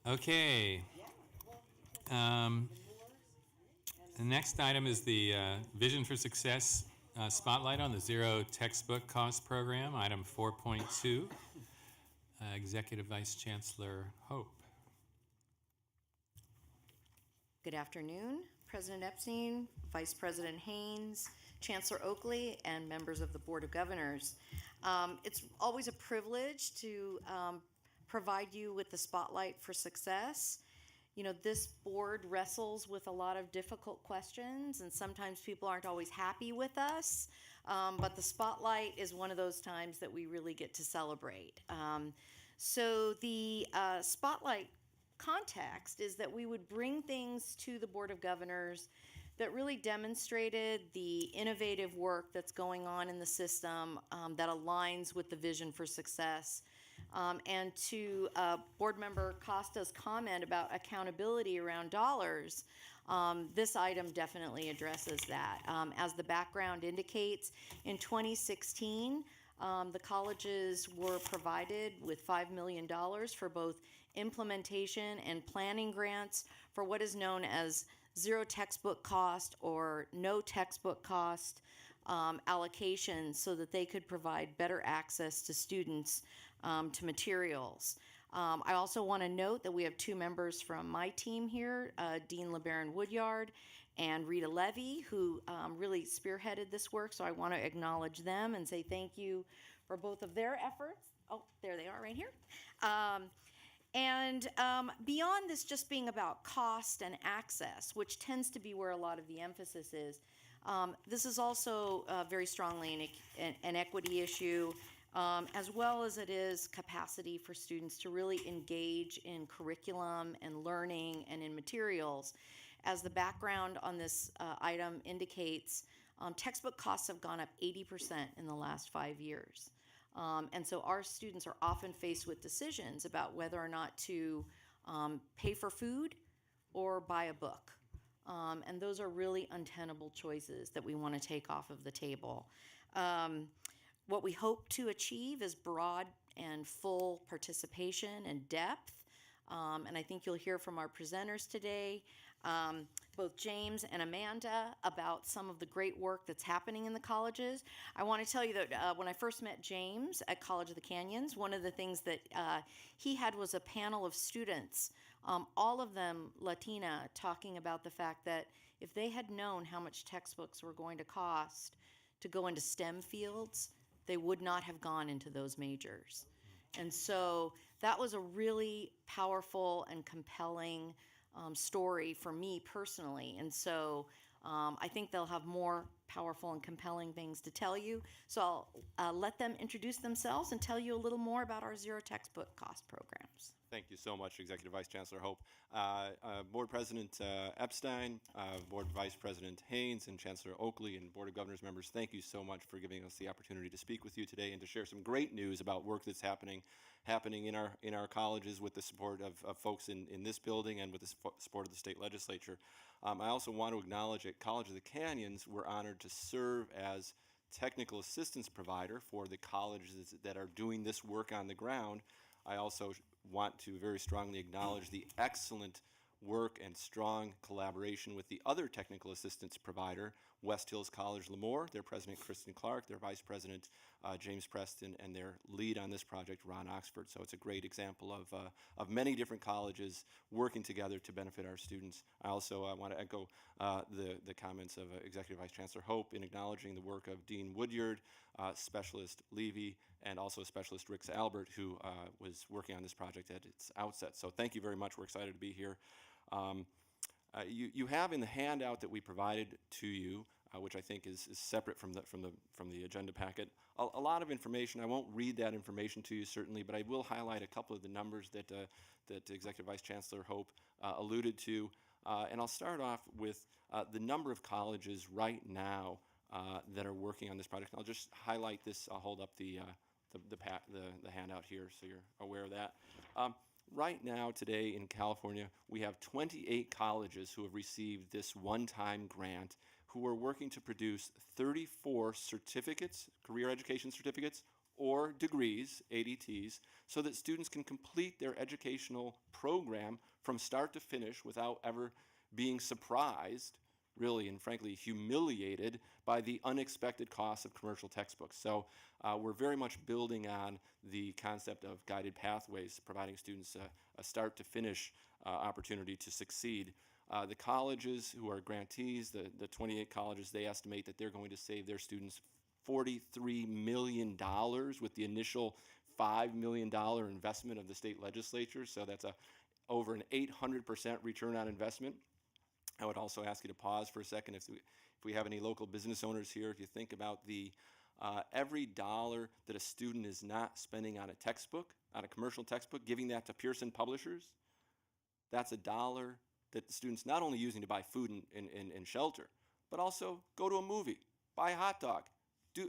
Okay. The next item is the Vision for Success Spotlight on the Zero Textbook Cost Program, item 4.2. Executive Vice Chancellor Hope. Good afternoon, President Epstein, Vice President Haynes, Chancellor Oakley, and members of the Board of Governors. It's always a privilege to provide you with the Spotlight for Success. You know, this board wrestles with a lot of difficult questions, and sometimes people aren't always happy with us, but the Spotlight is one of those times that we really get to celebrate. So the Spotlight context is that we would bring things to the Board of Governors that really demonstrated the innovative work that's going on in the system that aligns with the Vision for Success. And to Board Member Costa's comment about accountability around dollars, this item definitely addresses that. As the background indicates, in 2016, the colleges were provided with $5 million for both implementation and planning grants for what is known as zero textbook cost or no textbook cost allocation, so that they could provide better access to students to materials. I also want to note that we have two members from my team here, Dean LeBaron Woodyard and Rita Levy, who really spearheaded this work. So I want to acknowledge them and say thank you for both of their efforts. Oh, there they are right here. And beyond this just being about cost and access, which tends to be where a lot of the emphasis is, this is also very strongly an equity issue, as well as it is capacity for students to really engage in curriculum and learning and in materials. As the background on this item indicates, textbook costs have gone up 80% in the last 5 years. And so our students are often faced with decisions about whether or not to pay for food or buy a book. And those are really untenable choices that we want to take off of the table. What we hope to achieve is broad and full participation and depth. And I think you'll hear from our presenters today, both James and Amanda, about some of the great work that's happening in the colleges. I want to tell you that when I first met James at College of the Canyons, one of the things that he had was a panel of students, all of them Latina, talking about the fact that if they had known how much textbooks were going to cost to go into STEM fields, they would not have gone into those majors. And so that was a really powerful and compelling story for me personally. And so I think they'll have more powerful and compelling things to tell you. So I'll let them introduce themselves and tell you a little more about our zero textbook cost programs. Thank you so much, Executive Vice Chancellor Hope. Board President Epstein, Board Vice President Haynes, and Chancellor Oakley, and Board of Governors members, thank you so much for giving us the opportunity to speak with you today and to share some great news about work that's happening in our colleges with the support of folks in this building and with the support of the state legislature. I also want to acknowledge at College of the Canyons, we're honored to serve as technical assistance provider for the colleges that are doing this work on the ground. I also want to very strongly acknowledge the excellent work and strong collaboration with the other technical assistance provider, West Hills College Lemoore, their president, Kristen Clark, their vice president, James Preston, and their lead on this project, Ron Oxford. So it's a great example of many different colleges working together to benefit our students. I also want to echo the comments of Executive Vice Chancellor Hope in acknowledging the work of Dean Woodyard, Specialist Levy, and also Specialist Rix Albert, who was working on this project at its outset. So thank you very much. We're excited to be here. You have in the handout that we provided to you, which I think is separate from the agenda packet, a lot of information. I won't read that information to you certainly, but I will highlight a couple of the numbers that Executive Vice Chancellor Hope alluded to, and I'll start off with the number of colleges right now that are working on this project. And I'll just highlight this. I'll hold up the handout here so you're aware of that. Right now, today in California, we have 28 colleges who have received this one-time grant who are working to produce 34 certificates, career education certificates, or degrees, ADTs, so that students can complete their educational program from start to finish without ever being surprised, really, and frankly humiliated by the unexpected costs of commercial textbooks. So we're very much building on the concept of guided pathways, providing students a start to finish opportunity to succeed. The colleges who are grantees, the 28 colleges, they estimate that they're going to save their students $43 million with the initial $5 million investment of the state legislature. So that's over an 800% return on investment. I would also ask you to pause for a second if we have any local business owners here. If you think about the every dollar that a student is not spending on a textbook, on a commercial textbook, giving that to Pearson Publishers, that's a dollar that the student's not only using to buy food and shelter, but also go to a movie, buy a hot dog,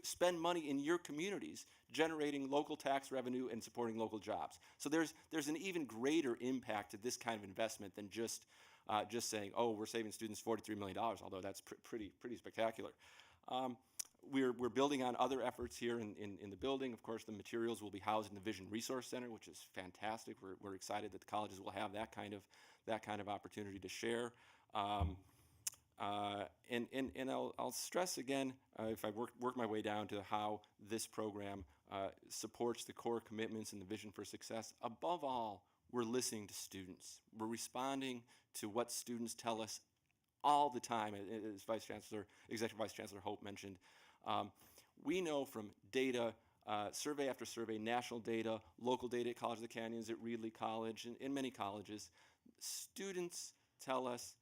spend money in your communities, generating local tax revenue and supporting local jobs. So there's an even greater impact to this kind of investment than just saying, oh, we're saving students $43 million, although that's pretty spectacular. We're building on other efforts here in the building. Of course, the materials will be housed in the Vision Resource Center, which is fantastic. We're excited that the colleges will have that kind of opportunity to share. And I'll stress again, if I work my way down to how this program supports the core commitments and the vision for success. Above all, we're listening to students. We're responding to what students tell us all the time, as Executive Vice Chancellor Hope mentioned. We know from data, survey after survey, national data, local data at College of the Canyons, at Reedley College, and in many colleges, students tell us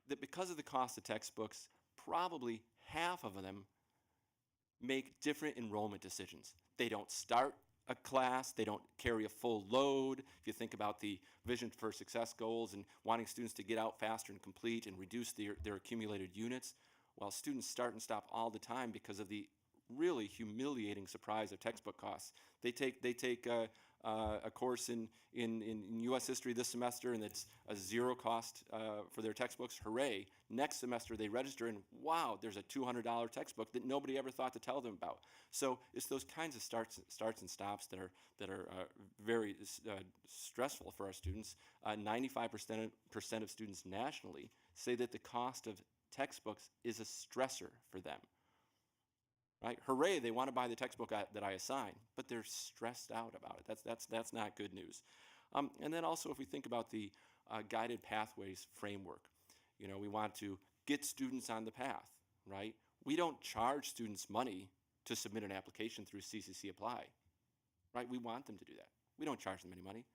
that because of the cost of textbooks, probably half of them make different enrollment decisions. They don't start a class, they don't carry a full load. If you think about the Vision for Success goals and wanting students to get out faster and complete and reduce their accumulated units, while students start and stop all the time because of the really humiliating surprise of textbook costs. They take a course in U.S. history this semester, and it's a zero cost for their textbooks. Hooray! Next semester they register, and wow, there's a $200 textbook that nobody ever thought to tell them about. So it's those kinds of starts and stops that are very stressful for our students. 95% of students nationally say that the cost of textbooks is a stressor for them. Right? Hooray, they want to buy the textbook that I assign, but they're stressed out about it. That's not good news. And then also, if we think about the guided pathways framework, we want to get students on the path, right? We don't charge students money to submit an application through CCC Apply, right? We want them to do that. We don't charge them any money.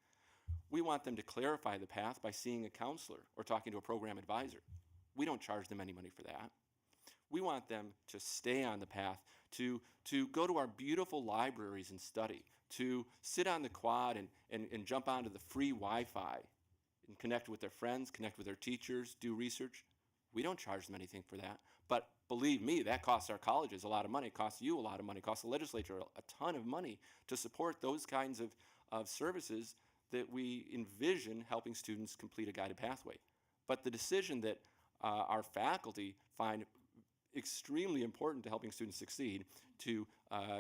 We want them to clarify the path by seeing a counselor or talking to a program advisor. We don't charge them any money for that. We want them to stay on the path, to go to our beautiful libraries and study, to sit on the quad and jump onto the free Wi-Fi and connect with their friends, connect with their teachers, do research. We don't charge them anything for that. But believe me, that costs our colleges a lot of money. It costs you a lot of money. It costs the legislature a ton of money to support those kinds of services that we envision helping students complete a guided pathway. But the decision that our faculty find extremely important to helping students succeed, to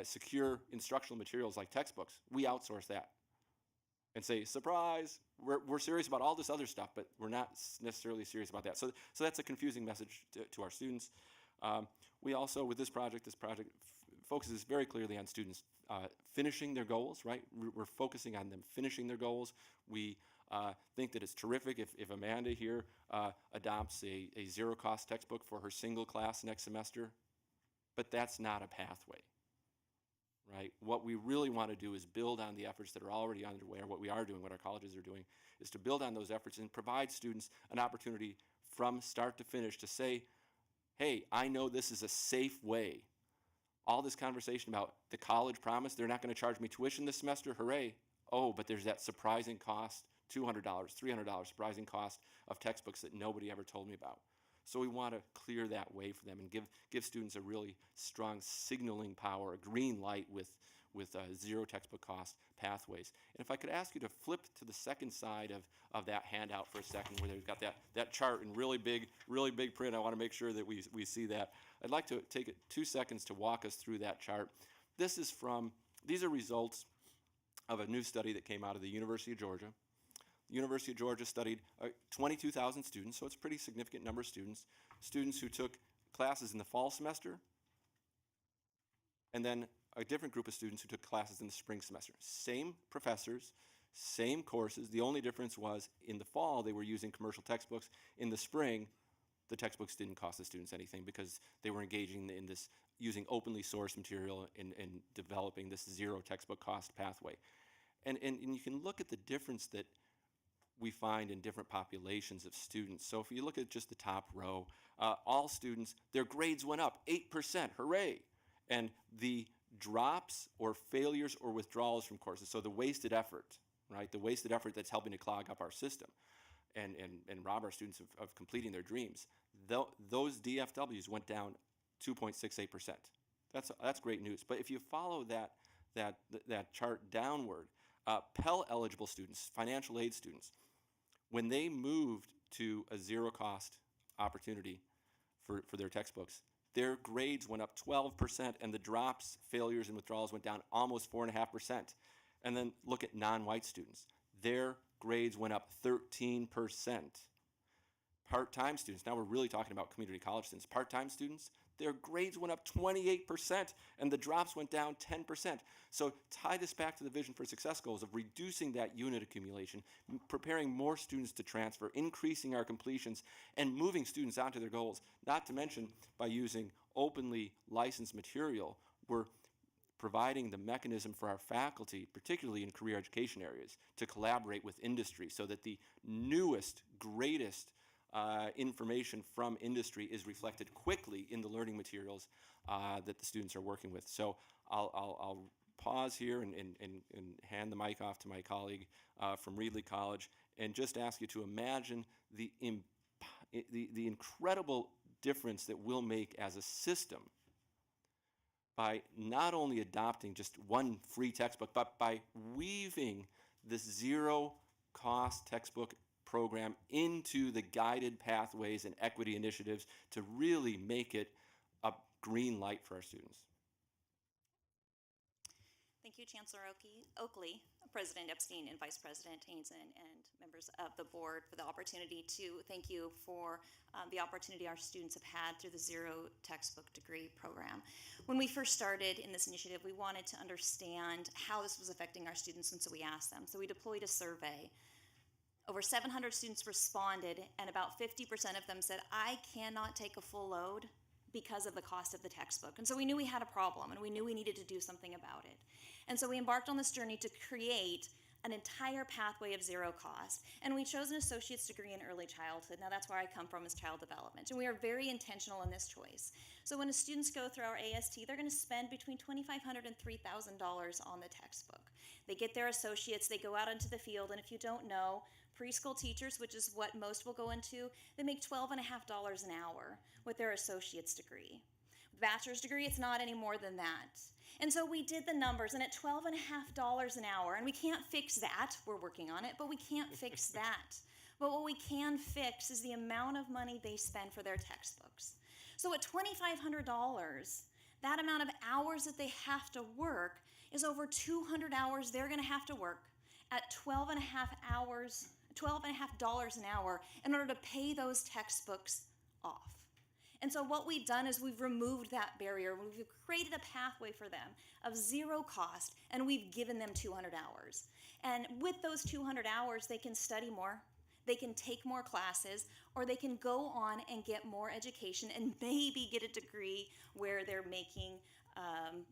secure instructional materials like textbooks, we outsource that and say, surprise, we're serious about all this other stuff, but we're not necessarily serious about that. So that's a confusing message to our students. We also, with this project focuses very clearly on students finishing their goals, right? We're focusing on them finishing their goals. We think that it's terrific if Amanda here adopts a zero-cost textbook for her single class next semester, but that's not a pathway, right? What we really want to do is build on the efforts that are already underway, or what we are doing, what our colleges are doing, is to build on those efforts and provide students an opportunity from start to finish to say, hey, I know this is a safe way. All this conversation about the college promise, they're not going to charge me tuition this semester, hooray. Oh, but there's that surprising cost, $200, $300, surprising cost of textbooks that nobody ever told me about. So we want to clear that way for them and give students a really strong signaling power, a green light with zero textbook cost pathways. And if I could ask you to flip to the second side of that handout for a second, where they've got that chart in really big print. I want to make sure that we see that. I'd like to take 2 seconds to walk us through that chart. This is from These are results of a new study that came out of the University of Georgia. The University of Georgia studied 22,000 students, so it's a pretty significant number of students who took classes in the fall semester, and then a different group of students who took classes in the spring semester. Same professors, same courses. The only difference was in the fall they were using commercial textbooks. In the spring, the textbooks didn't cost the students anything because they were engaging in this, using openly sourced material and developing this zero textbook cost pathway. And you can look at the difference that we find in different populations of students. So if you look at just the top row, all students, their grades went up 8%, hooray! And the drops or failures or withdrawals from courses, so the wasted effort, right? The wasted effort that's helping to clog up our system and rob our students of completing their dreams. Those DFWs went down 2.68%. That's great news. But if you follow that chart downward, Pell eligible students, financial aid students, when they moved to a zero cost opportunity for their textbooks, their grades went up 12%, and the drops, failures, and withdrawals went down almost 4.5%. And then look at non-white students. Their grades went up 13%. Part-time students, now we're really talking about community college students. Part-time students, their grades went up 28%, and the drops went down 10%. So tie this back to the Vision for Success goals of reducing that unit accumulation, preparing more students to transfer, increasing our completions, and moving students onto their goals. Not to mention, by using openly licensed material, we're providing the mechanism for our faculty, particularly in career education areas, to collaborate with industry so that the newest, greatest information from industry is reflected quickly in the learning materials that the students are working with. So I'll pause here and hand the mic off to my colleague from Reedley College and just ask you to imagine the incredible difference that we'll make as a system by not only adopting just one free textbook, but by weaving this zero-cost textbook program into the guided pathways and equity initiatives to really make it a green light for our students. Thank you, Chancellor Oakley, President Epstein, and Vice President Haynes, and members of the board for the opportunity to thank you for the opportunity our students have had through the Zero Textbook Degree Program. When we first started in this initiative, we wanted to understand how this was affecting our students, and so we asked them. So we deployed a survey. Over 700 students responded, and about 50% of them said, I cannot take a full load because of the cost of the textbook. And so we knew we had a problem, and we knew we needed to do something about it. And so we embarked on this journey to create an entire pathway of zero cost. And we chose an associate's degree in early childhood. Now that's where I come from, is child development. And we are very intentional in this choice. So when the students go through our AST, they're gonna spend between $2,500 and $3,000 on the textbook. They get their associates, they go out into the field, and if you don't know, preschool teachers, which is what most will go into, they make $12.50 an hour with their associate's degree. Bachelor's degree, it's not any more than that. And so we did the numbers, and at $12.50 an hour, and we can't fix that, we're working on it, but we can't fix that. But what we can fix is the amount of money they spend for their textbooks. So at $2,500, that amount of hours that they have to work is over 200 hours they're gonna have to work at $12.50 an hour in order to pay those textbooks off. And so what we've done is we've removed that barrier. We've created a pathway for them of zero cost, and we've given them 200 hours. And with those 200 hours, they can study more, they can take more classes, or they can go on and get more education and maybe get a degree where they're making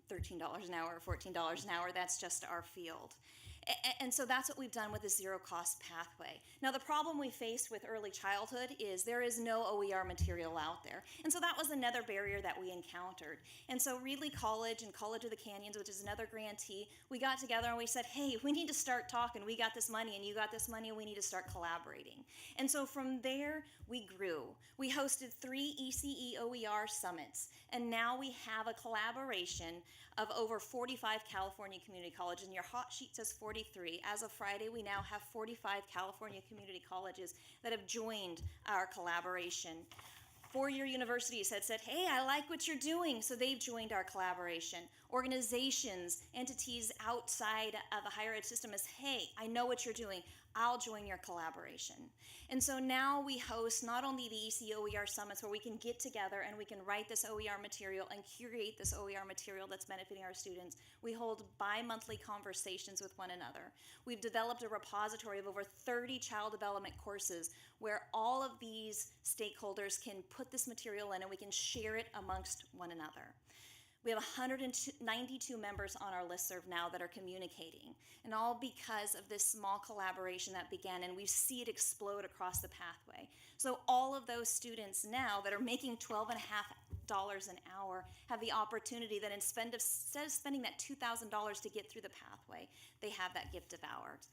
$13 an hour or $14 an hour. That's just our field. And so that's what we've done with the zero cost pathway. Now the problem we face with early childhood is there is no OER material out there. And so that was another barrier that we encountered. And so Reedley College and College of the Canyons, which is another grantee, we got together and we said, hey, we need to start talking. We got this money and you got this money and we need to start collaborating. And so from there, we grew. We hosted 3 ECE OER summits, and now we have a collaboration of over 45 California community colleges, and your hot sheet says 43. As of Friday, we now have 45 California community colleges that have joined our collaboration. Four-year universities had said, hey, I like what you're doing, so they've joined our collaboration. Organizations, entities outside of the higher ed system is, hey, I know what you're doing, I'll join your collaboration. And so now we host not only the EC OER summits where we can get together and we can write this OER material and curate this OER material that's benefiting our students. We hold bi-monthly conversations with one another. We've developed a repository of over 30 child development courses where all of these stakeholders can put this material in and we can share it amongst one another. We have 192 members on our listserv now that are communicating, and all because of this small collaboration that began, and we see it explode across the pathway. So all of those students now that are making $12.50 an hour have the opportunity that instead of spending that $2,000 to get through the pathway, they have that gift of hours.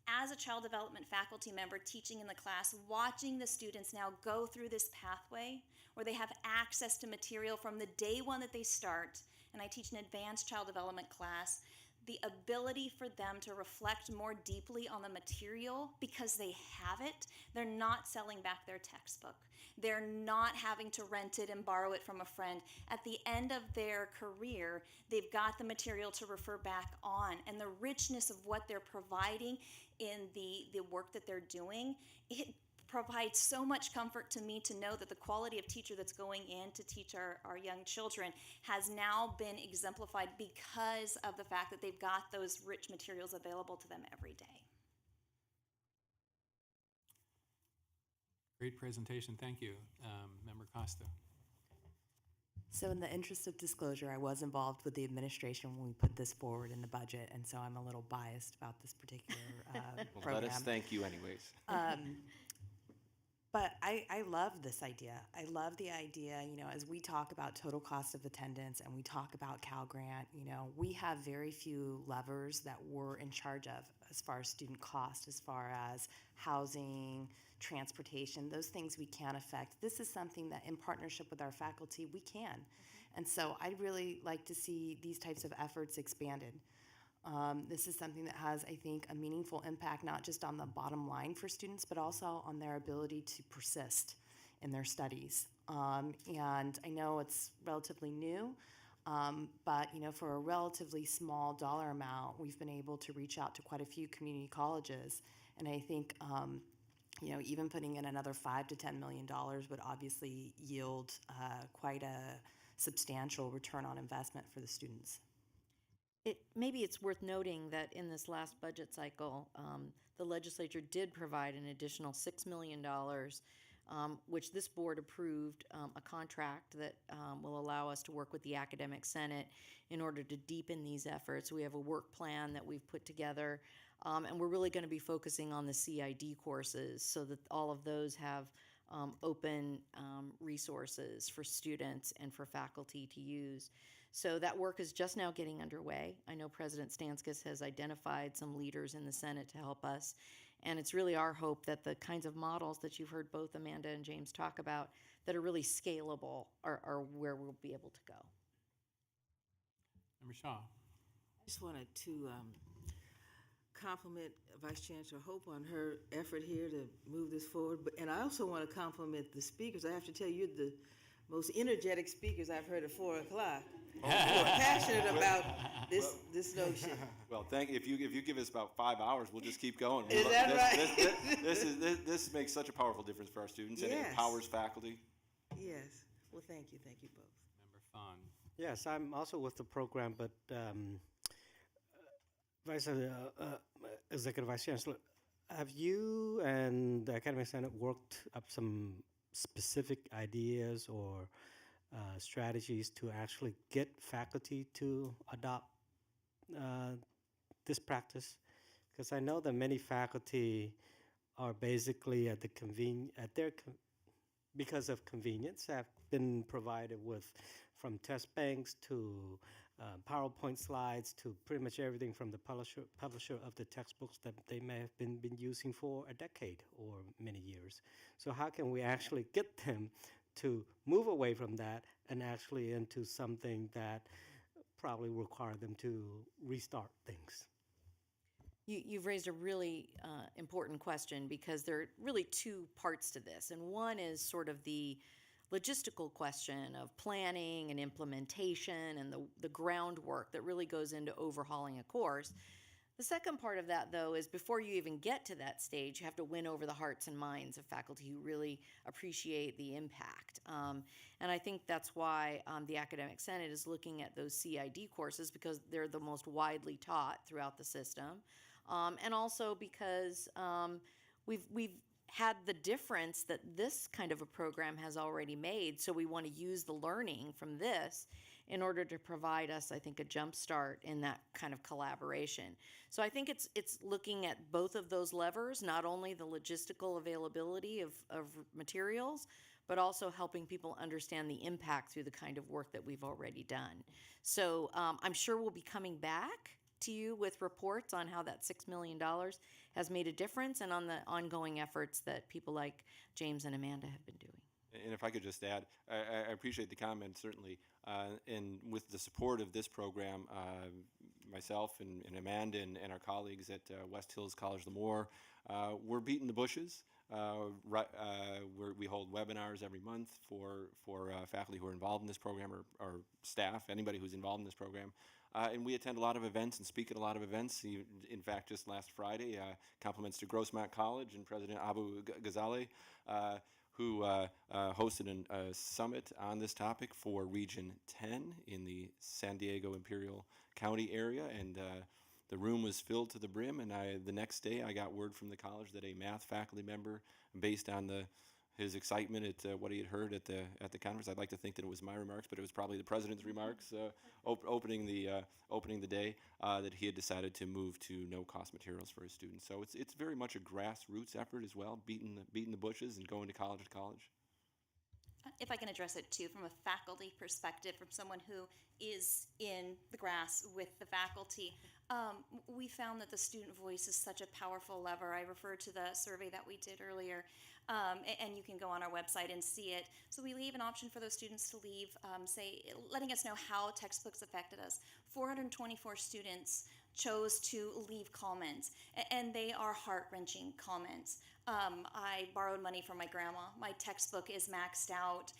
As a child development faculty member teaching in the class, watching the students now go through this pathway where they have access to material from the day one that they start, and I teach an advanced child development class, the ability for them to reflect more deeply on the material because they have it. They're not selling back their textbook. They're not having to rent it and borrow it from a friend. At the end of their career, they've got the material to refer back on, and the richness of what they're providing in the work that they're doing, it provides so much comfort to me to know that the quality of teacher that's going in to teach our young children has now been exemplified because of the fact that they've got those rich materials available to them every day. Great presentation, thank you. Member Costa. So in the interest of disclosure, I was involved with the administration when we put this forward in the budget, and so I'm a little biased about this particular Well, program. let us thank you anyways. But I love this idea. I love the idea, as we talk about total cost of attendance and we talk about Cal Grant, we have very few levers that we're in charge of as far as student cost, as far as housing, transportation, those things we can affect. This is something that in partnership with our faculty, we can. And so I'd really like to see these types of efforts expanded. This is something that has, I think, a meaningful impact, not just on the bottom line for students, but also on their ability to persist in their studies. And I know it's relatively new, but for a relatively small dollar amount, we've been able to reach out to quite a few community colleges. And I think, even putting in another $5 to $10 million would obviously yield quite a substantial return on investment for the students. Maybe it's worth noting that in this last budget cycle, the legislature did provide an additional $6 million, which this board approved a contract that will allow us to work with the Academic Senate in order to deepen these efforts. We have a work plan that we've put together, and we're really going to be focusing on the CID courses so that all of those have open resources for students and for faculty to use. So that work is just now getting underway. I know President Stanskis has identified some leaders in the Senate to help us, and it's really our hope that the kinds of models that you've heard both Amanda and James talk about that are really scalable are where we'll be able to go. Member Shaw. I just wanted to compliment Vice Chancellor Hope on her effort here to move this forward, and I also want to compliment the speakers. I have to tell you, you're the most energetic speakers I've heard at 4 o'clock. Who are passionate about this notion. Well, if you give us about 5 hours, we'll just keep going. Is that right? This makes such a powerful difference for our students, and it Yes. empowers faculty. Yes. Well, thank you both. Member Fawn. Yes, I'm also with the program, but Executive Vice Chancellor, have you and the Academic Senate worked up some specific ideas or strategies to actually get faculty to adopt this practice? Because I know that many faculty are basically at because of convenience, have been provided with from test banks to PowerPoint slides to pretty much everything from the publisher of the textbooks that they may have been using for a decade or many years. So how can we actually get them to move away from that and actually into something that probably require them to restart things? You've raised a really important question because there are really two parts to this. And one is sort of the logistical question of planning and implementation and the groundwork that really goes into overhauling a course. The second part of that, though, is before you even get to that stage, you have to win over the hearts and minds of faculty who really appreciate the impact. And I think that's why the Academic Senate is looking at those CID courses, because they're the most widely taught throughout the system. And also because we've had the difference that this kind of a program has already made, so we want to use the learning from this in order to provide us, I think, a jump start in that kind of collaboration. So I think it's looking at both of those levers, not only the logistical availability of materials, but also helping people understand the impact through the kind of work that we've already done. So I'm sure we'll be coming back to you with reports on how that $6 million has made a difference, and on the ongoing efforts that people like James and Amanda have been doing. And if I could just add, I appreciate the comment, certainly. And with the support of this program, myself and Amanda and our colleagues at West Hills College Lemoore, we're beating the bushes. We hold webinars every month for faculty who are involved in this program, or staff, anybody who's involved in this program. And we attend a lot of events and speak at a lot of events. In fact, just last Friday, compliments to Grossmont College and President Abu Ghazaleh, who hosted a summit on this topic for Region 10 in the San Diego Imperial County area. And the room was filled to the brim. And the next day, I got word from the college that a math faculty member, based on his excitement at what he had heard at the conference, I'd like to think that it was my remarks, but it was probably the president's remarks opening the day, that he had decided to move to no-cost materials for his students. So it's very much a grassroots effort as well, beating the bushes and going to college to college. If I can address it too, from a faculty perspective, from someone who is in the grass with the faculty, we found that the student voice is such a powerful lever. I referred to the survey that we did earlier, and you can go on our website and see it. So we leave an option for those students to leave, letting us know how textbooks affected us. 424 students chose to leave comments, and they are heart-wrenching comments. I borrowed money from my grandma. My textbook is maxed out.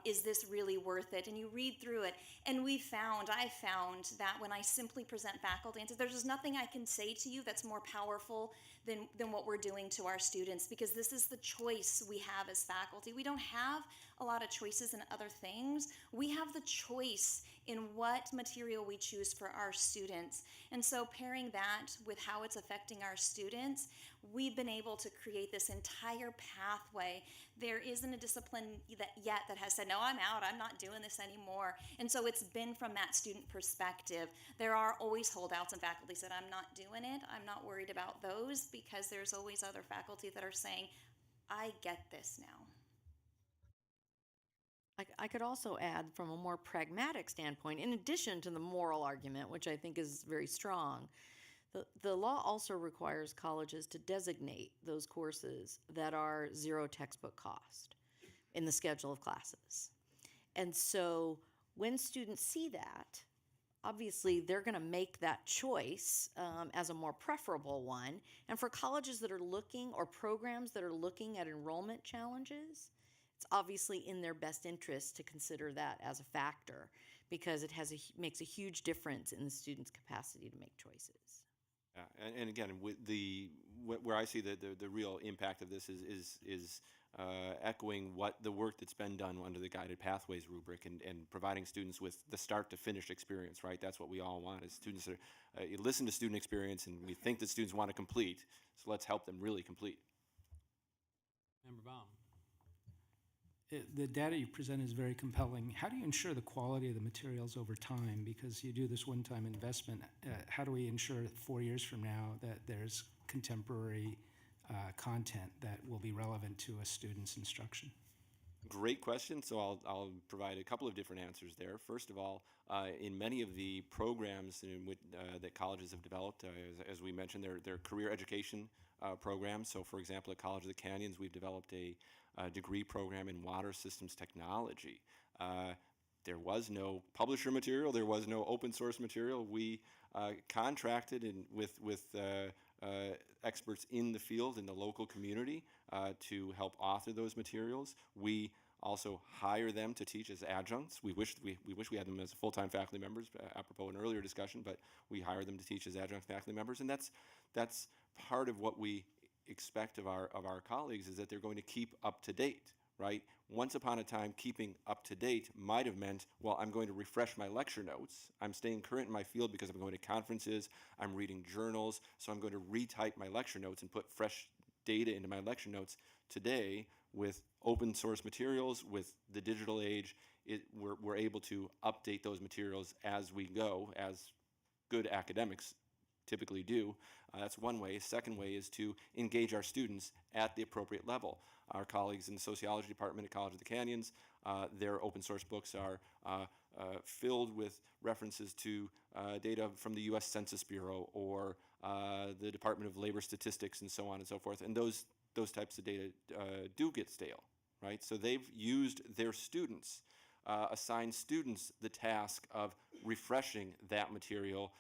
Is this really worth it? And you read through it, and I found that when I simply present faculty answers, there's just nothing I can say to you that's more powerful than what we're doing to our students, because this is the choice we have as faculty. We don't have a lot of choices in other things. We have the choice in what material we choose for our students. And so pairing that with how it's affecting our students, we've been able to create this entire pathway. There isn't a discipline that has said, no, I'm out, I'm not doing this anymore. And so it's been from that student perspective. There are always holdouts, and faculty said, I'm not doing it, I'm not worried about those, because there's always other faculty that are saying, I get this now. I could also add, from a more pragmatic standpoint, in addition to the moral argument, which I think is very strong, the law also requires colleges to designate those courses that are zero textbook cost in the schedule of classes. And so when students see that, obviously they're going to make that choice as a more preferable one. And for colleges that are looking, or programs that are looking at enrollment challenges, it's obviously in their best interest to consider that as a factor, because it makes a huge difference in the student's capacity to make choices. Yeah, and again, with where I see the real impact of this is echoing what the work that's been done under the Guided Pathways rubric, and providing students with the start to finish experience, right? That's what we all want, is students that you listen to student experience, and we think that students want to complete, so let's help them really complete. Member Baum. The data you present is very compelling. How do you ensure the quality of the materials over time? Because you do this one-time investment. How do we ensure 4 years from now that there's contemporary content that will be relevant to a student's instruction? Great question. So I'll provide a couple of different answers there. First of all, in many of the programs that colleges have developed, as we mentioned, they're career education programs. So, for example, at College of the Canyons, we've developed a degree program in water systems technology. There was no publisher material. There was no open source material. We contracted with experts in the field, in the local community, to help author those materials. We also hire them to teach as adjuncts. We wish we had them as full-time faculty members, apropos an earlier discussion, but we hire them to teach as adjunct faculty members, and that's part of what we expect of our colleagues, is that they're going to keep up to date, right? Once upon a time, keeping up to date might have meant, well, I'm going to refresh my lecture notes. I'm staying current in my field because I'm going to conferences, I'm reading journals, so I'm going to retype my lecture notes and put fresh data into my lecture notes. Today, with open source materials, with the digital age, we're able to update those materials as we go, as good academics typically do. That's one way. Second way is to engage our students at the appropriate level. Our colleagues in the sociology department at College of the Canyons, their open source books are filled with references to data from the U.S. Census Bureau or the Department of Labor Statistics and so on and so forth. And those types of data do get stale, right? So they've used their students, assigned students the task of refreshing that material.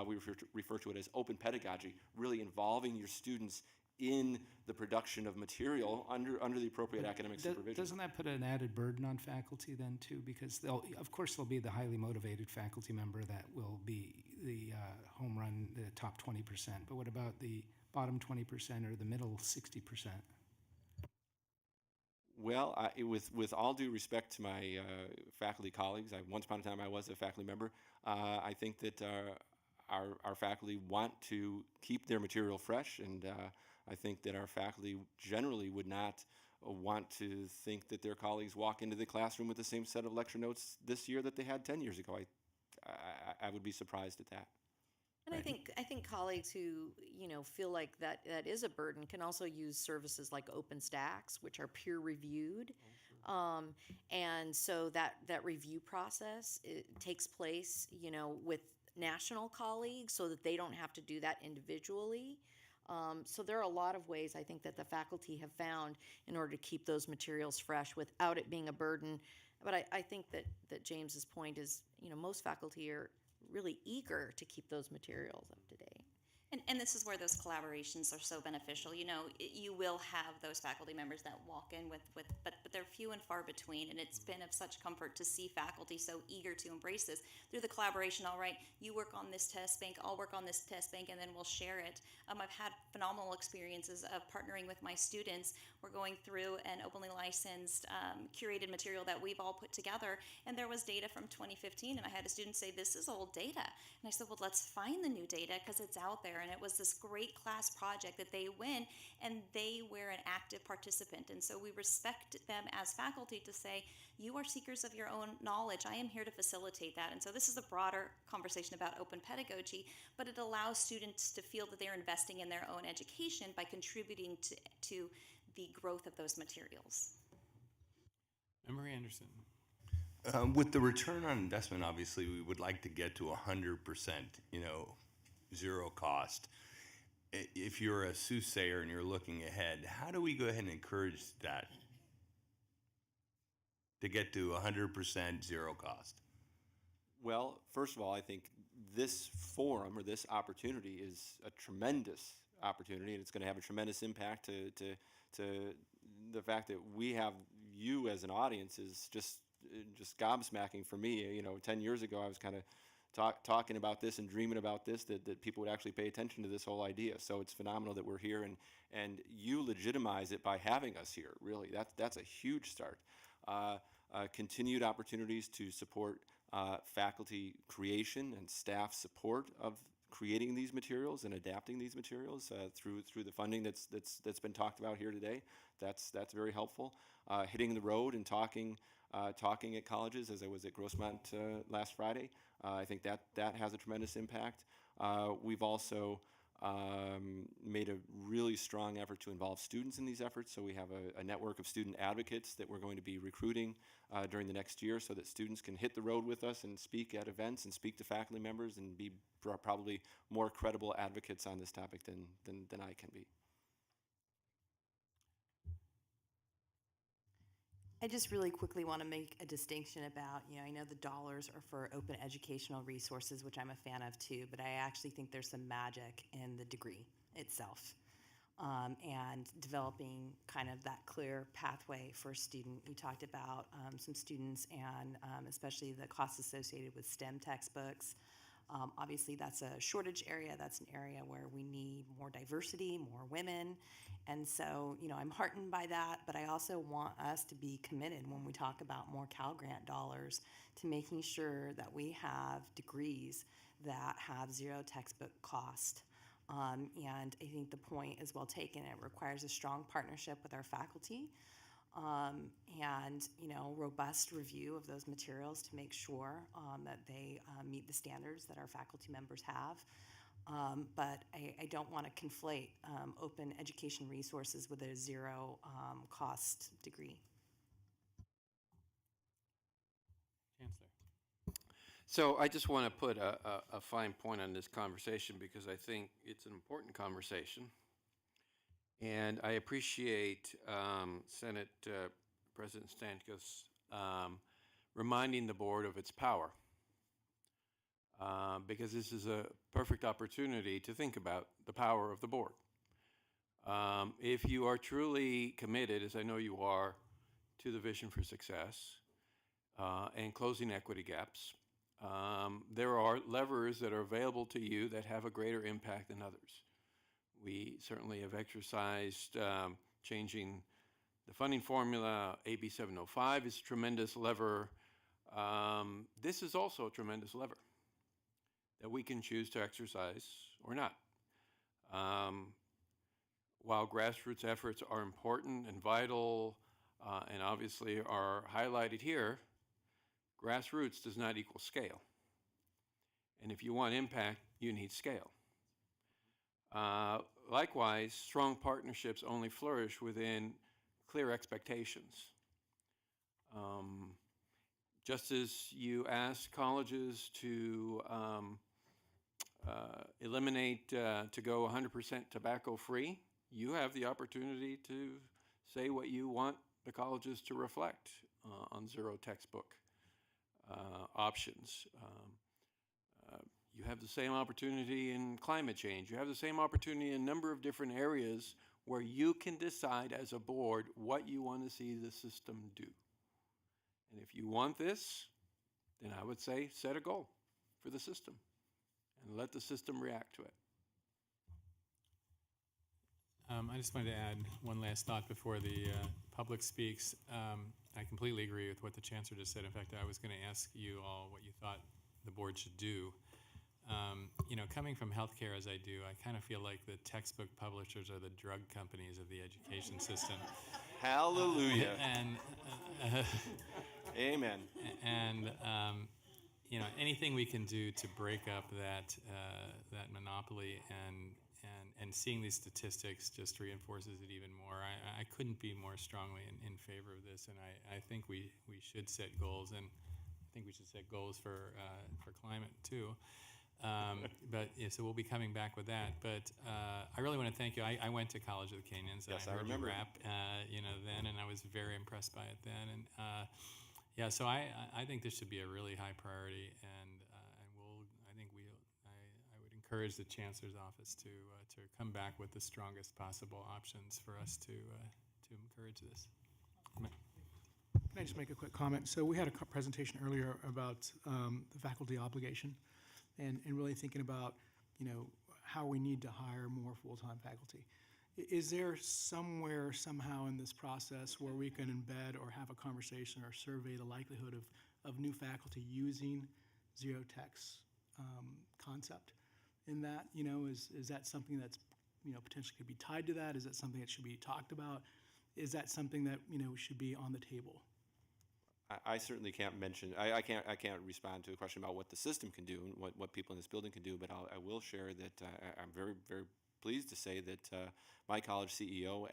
We refer to it as open pedagogy, really involving your students in the production of material under the appropriate academic supervision. Doesn't that put an added burden on faculty then too? Because of course there'll be the highly motivated faculty member that will be the home run, the top 20%. But what about the bottom 20% or the middle 60%? Well, with all due respect to my faculty colleagues, once upon a time I was a faculty member. I think that our faculty want to keep their material fresh, and I think that our faculty generally would not want to think that their colleagues walk into the classroom with the same set of lecture notes this year that they had 10 years ago. I would be surprised at that. And I think colleagues who feel like that is a burden can also use services like OpenStax, which are peer reviewed, and so that review process takes place with national colleagues, so that they don't have to do that individually. So there are a lot of ways I think that the faculty have found in order to keep those materials fresh without it being a burden. But I think that James's point is, most faculty are really eager to keep those materials up to date. And this is where those collaborations are so beneficial. You will have those faculty members that walk in but they're few and far between, and it's been of such comfort to see faculty so eager to embrace this through the collaboration. All right, you work on this test bank, I'll work on this test bank, and then we'll share it. I've had phenomenal experiences of partnering with my students. We're going through an openly licensed, curated material that we've all put together, and there was data from 2015, and I had a student say, this is old data. And I said, well, let's find the new data because it's out there. And it was this great class project that they win, and they were an active participant. And so we respect them as faculty to say, you are seekers of your own knowledge. I am here to facilitate that. And so this is a broader conversation about open pedagogy, but it allows students to feel that they're investing in their own education by contributing to the growth of those materials. Member Anderson. With the return on investment, obviously, we would like to get to 100%, zero cost. If you're a soothsayer and you're looking ahead, how do we go ahead and encourage that to get to 100% zero cost? Well, first of all, I think this forum or this opportunity is a tremendous opportunity, and it's going to have a tremendous impact to the fact that we have you as an audience is just gobsmacking for me. 10 years ago, I was kind of talking about this and dreaming about this, that people would actually pay attention to this whole idea. So it's phenomenal that we're here, and you legitimize it by having us here. Really, that's a huge start. Continued opportunities to support faculty creation and staff support of creating these materials and adapting these materials through the funding that's been talked about here today. That's very helpful. Hitting the road and talking at colleges, as I was at Grossmont last Friday. I think that has a tremendous impact. We've also made a really strong effort to involve students in these efforts. So we have a network of student advocates that we're going to be recruiting during the next year, so that students can hit the road with us and speak at events and speak to faculty members and be probably more credible advocates on this topic than I can be. I just really quickly want to make a distinction about, I know the dollars are for open educational resources, which I'm a fan of too, but I actually think there's some magic in the degree itself. and developing kind of that clear pathway for a student. You talked about some students and especially the costs associated with STEM textbooks. Obviously, that's a shortage area. That's an area where we need more diversity, more women. And so, I'm heartened by that, but I also want us to be committed when we talk about more Cal Grant dollars to making sure that we have degrees that have zero textbook cost. And I think the point is well taken. It requires a strong partnership with our faculty and robust review of those materials to make sure that they meet the standards that our faculty members have. But I don't want to conflate open education resources with a zero cost degree. Chancellor. So I just want to put a fine point on this conversation because I think it's an important conversation. And I appreciate Senate President Stankos reminding the board of its power because this is a perfect opportunity to think about the power of the board. If you are truly committed, as I know you are, to the vision for success and closing equity gaps, there are levers that are available to you that have a greater impact than others. We certainly have exercised changing the funding formula. AB 705 is a tremendous lever. This is also a tremendous lever that we can choose to exercise or not. While grassroots efforts are important and vital and obviously are highlighted here, grassroots does not equal scale. And if you want impact, you need scale. Likewise, strong partnerships only flourish within clear expectations. Just as you ask colleges to eliminate, to go 100% tobacco-free, you have the opportunity to say what you want the colleges to reflect on zero textbook options. You have the same opportunity in climate change. You have the same opportunity in a number of different areas where you can decide as a board what you want to see the system do. And if you want this, then I would say set a goal for the system and let the system react to it. I just wanted to add one last thought before the public speaks. I completely agree with what the Chancellor just said. In fact, I was going to ask you all what you thought the board should do. Coming from healthcare as I do, I kind of feel like the textbook publishers are the drug companies of the education system. Hallelujah. And Amen. and anything we can do to break up that monopoly and seeing these statistics just reinforces it even more. I couldn't be more strongly in favor of this, and I think we should set goals, and I think we should set goals for climate too. So we'll be coming back with that. But I really want to thank you. I went to College of the Canyons. Yes, I I heard remember. you rap, then, and I was very impressed by it then. And so I think this should be a really high priority, and I would encourage the Chancellor's office to come back with the strongest possible options for us to encourage this. Can I just make a quick comment? So we had a presentation earlier about the faculty obligation and really thinking about, how we need to hire more full-time faculty. Is there somewhere, somehow in this process where we can embed or have a conversation or survey the likelihood of new faculty using zero-text concept in that? Is that something that's, potentially could be tied to that? Is that something that should be talked about? Is that something that, should be on the table? I certainly can't mention. I can't respond to a question about what the system can do and what people in this building can do. But I will share that I'm very, very pleased to say that my college CEO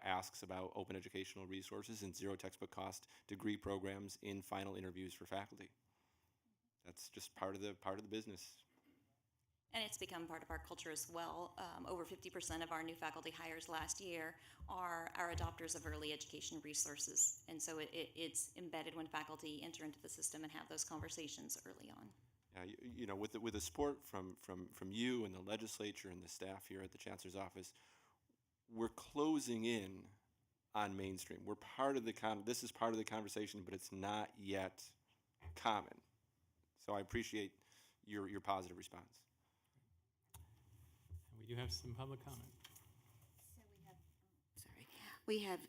asks about open educational resources and zero textbook cost degree programs in final interviews for faculty. That's just part of the business. And it's become part of our culture as well. Over 50% of our new faculty hires last year are adopters of early education resources. And so it's embedded when faculty enter into the system and have those conversations early on. Yeah, with the support from you and the legislature and the staff here at the Chancellor's office, we're closing in on mainstream. We're part of the this is part of the conversation, but it's not yet common. So I appreciate your positive response. And we do have some public comment. Sorry. We have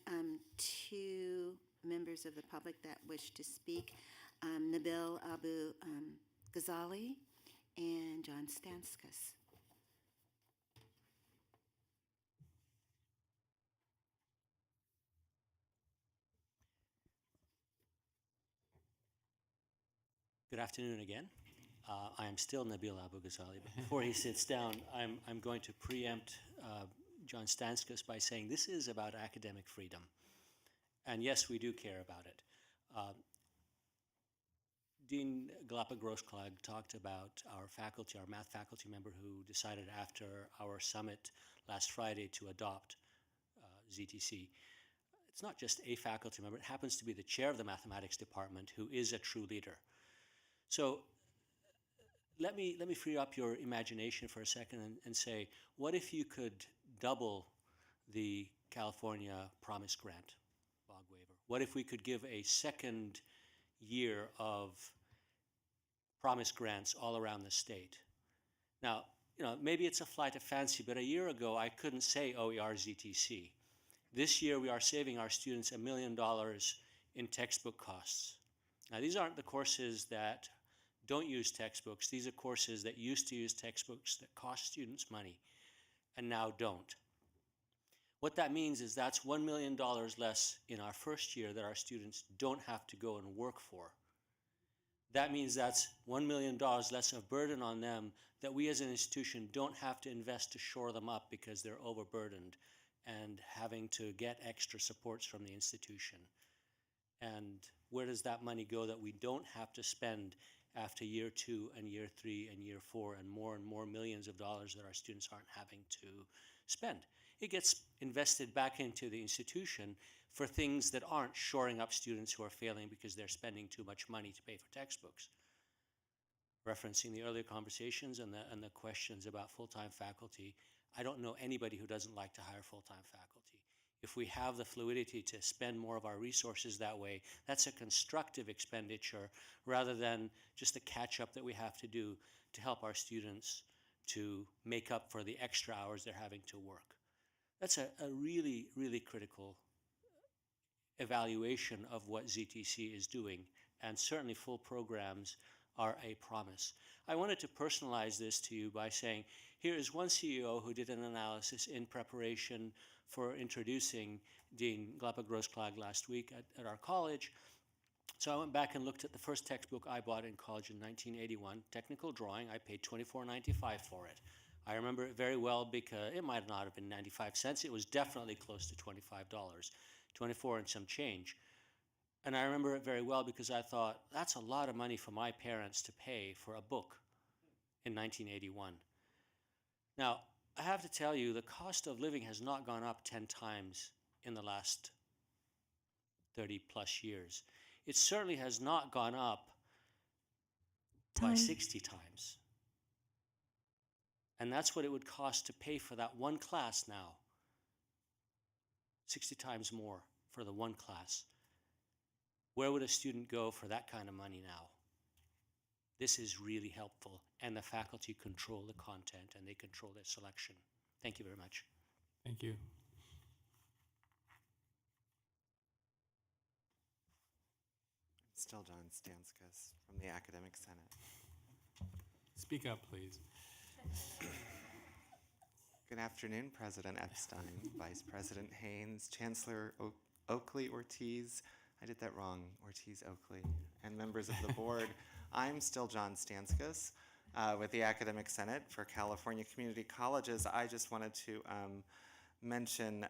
two members of the public that wish to speak, Nabil Abu Ghazali and John Stanskus. Good afternoon again. I am still Nabil Abu Ghazali, but before he sits down, I'm going to preempt John Stanskus by saying this is about academic freedom. And yes, we do care about it. Dean Galapagos-Clegg talked about our faculty, our math faculty member who decided after our summit last Friday to adopt ZTC. It's not just a faculty member, it happens to be the chair of the mathematics department who is a true leader. So let me free up your imagination for a second and say, what if you could double the California Promise Grant bog waiver? What if we could give a second year of Promise grants all around the state? Now, maybe it's a flight of fancy, but a year ago I couldn't say OER ZTC. This year we are saving our students $1 million in textbook costs. Now, these aren't the courses that don't use textbooks. These are courses that used to use textbooks that cost students money and now don't. What that means is that's $1 million less in our first year that our students don't have to go and work for. That means that's $1 million less of burden on them that we as an institution don't have to invest to shore them up because they're overburdened and having to get extra supports from the institution. And where does that money go that we don't have to spend after year 2 and year 3 and year 4 and more millions of dollars that our students aren't having to spend? It gets invested back into the institution for things that aren't shoring up students who are failing because they're spending too much money to pay for textbooks. Referencing the earlier conversations and the questions about full-time faculty, I don't know anybody who doesn't like to hire full-time faculty. If we have the fluidity to spend more of our resources that way, that's a constructive expenditure rather than just a catch-up that we have to do to help our students to make up for the extra hours they're having to work. That's a really, really critical evaluation of what ZTC is doing, and certainly full programs are a promise. I wanted to personalize this to you by saying, here is one CEO who did an analysis in preparation for introducing Dean Galapagos-Clegg last week at our college. So I went back and looked at the first textbook I bought in college in 1981, Technical Drawing. I paid $24.95 for it. I remember it very well because it might not have been 95 cents. It was definitely close to $25, 24 and some change. And I remember it very well because I thought, that's a lot of money for my parents to pay for a book in 1981. Now, I have to tell you, the cost of living has not gone up 10 times in the last 30 plus years. It certainly has not gone up by 60 times. And that's what it would cost to pay for that one class now. 60 times more for the one class. Where would a student go for that kind of money now? This is really helpful, and the faculty control the content and they control their selection. Thank you very much. Thank you. Still John Stanskus from the Academic Senate. Speak up, please. Good afternoon, President Epstein, Vice President Haynes, Chancellor Oakley Ortiz. I did that wrong, Ortiz Oakley, and members of the board. I'm still John Stanskus with the Academic Senate for California Community Colleges. I just wanted to mention,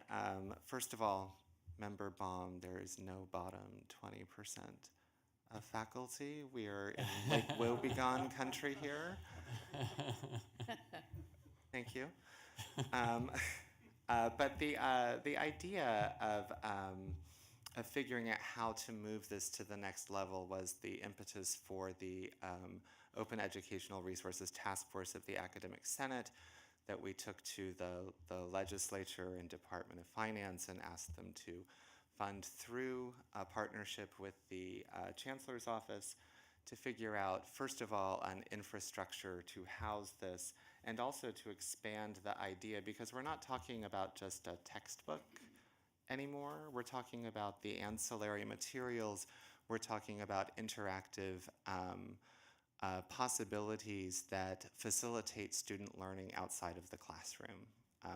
first of all, Member Baum, there is no bottom 20% of faculty. We are in Lake Wobegon country here. Thank you. But the idea of figuring out how to move this to the next level was the impetus for the Open Educational Resources Task Force of the Academic Senate that we took to the legislature and Department of Finance and asked them to fund through a partnership with the Chancellor's office to figure out, first of all, an infrastructure to house this, and also to expand the idea, because we're not talking about just a textbook anymore. We're talking about the ancillary materials. We're talking about interactive possibilities that facilitate student learning outside of the classroom.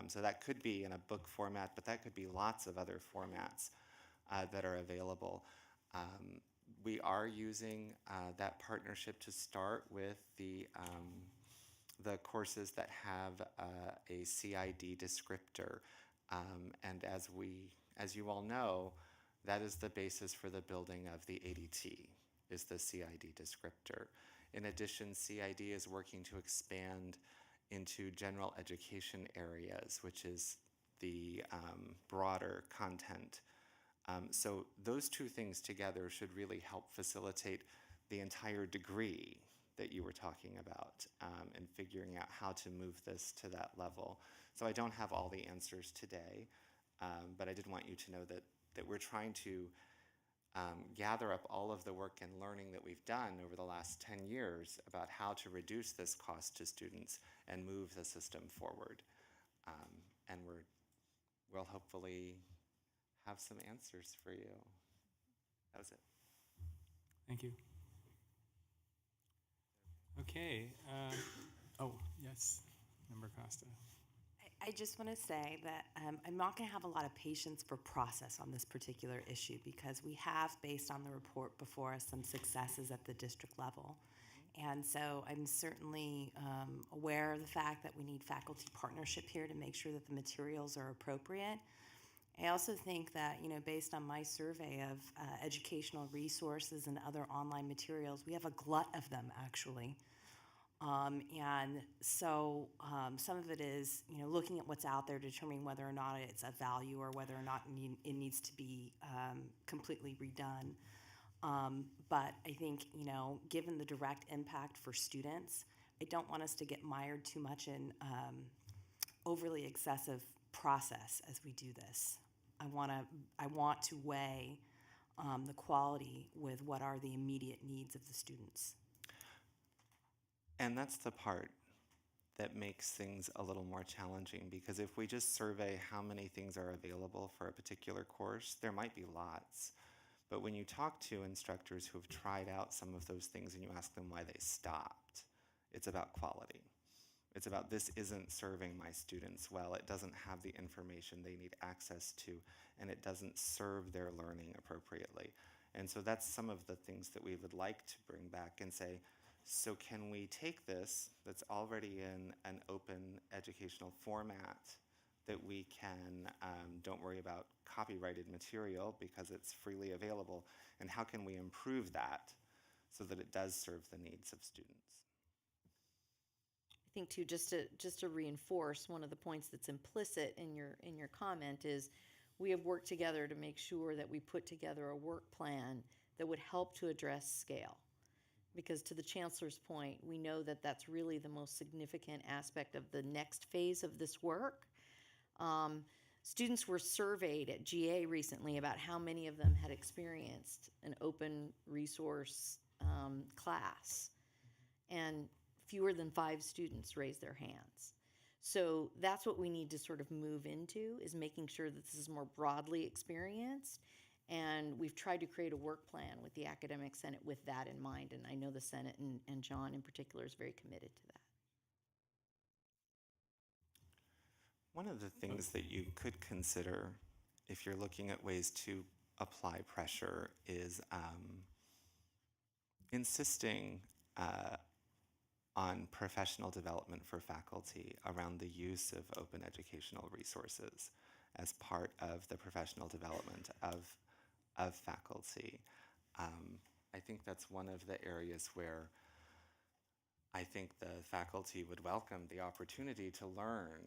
So that could be in a book format, but that could be lots of other formats that are available. We are using that partnership to start with the courses that have a CID descriptor. And as you all know, that is the basis for the building of the ADT, is the CID descriptor. In addition, CID is working to expand into general education areas, which is the broader content. So those two things together should really help facilitate the entire degree that you were talking about, and figuring out how to move this to that level. So I don't have all the answers today, but I did want you to know that we're trying to gather up all of the work and learning that we've done over the last 10 years about how to reduce this cost to students and move the system forward. And we'll hopefully have some answers for you. That was it. Thank you. Okay. Oh, yes, Member Costa. I just want to say that I'm not going to have a lot of patience for process on this particular issue, because we have, based on the report before us, some successes at the district level. And so I'm certainly aware of the fact that we need faculty partnership here to make sure that the materials are appropriate. I also think that, based on my survey of educational resources and other online materials, we have a glut of them, actually. And so some of it is, looking at what's out there, determining whether or not it's of value or whether or not it needs to be completely redone. But I think, given the direct impact for students, I don't want us to get mired too much in overly excessive process as we do this. I want to weigh the quality with what are the immediate needs of the students. And that's the part that makes things a little more challenging, because if we just survey how many things are available for a particular course, there might be lots. But when you talk to instructors who have tried out some of those things and you ask them why they stopped, it's about quality. It's about, this isn't serving my students well. It doesn't have the information they need access to, and it doesn't serve their learning appropriately. And so that's some of the things that we would like to bring back and say, so can we take this that's already in an open educational format that we can, don't worry about copyrighted material because it's freely available, and how can we improve that so that it does serve the needs of students? I think too, just to reinforce one of the points that's implicit in your comment is, we have worked together to make sure that we put together a work plan that would help to address scale. Because to the Chancellor's point, we know that that's really the most significant aspect of the next phase of this work. Students were surveyed at GA recently about how many of them had experienced an open resource class, and fewer than 5 students raised their hands. So that's what we need to sort of move into, is making sure that this is more broadly experienced. And we've tried to create a work plan with the Academic Senate with that in mind. And I know the Senate and John in particular is very committed to that. One of the things that you could consider if you're looking at ways to apply pressure is insisting on professional development for faculty around the use of open educational resources as part of the professional development of faculty. I think that's one of the areas where I think the faculty would welcome the opportunity to learn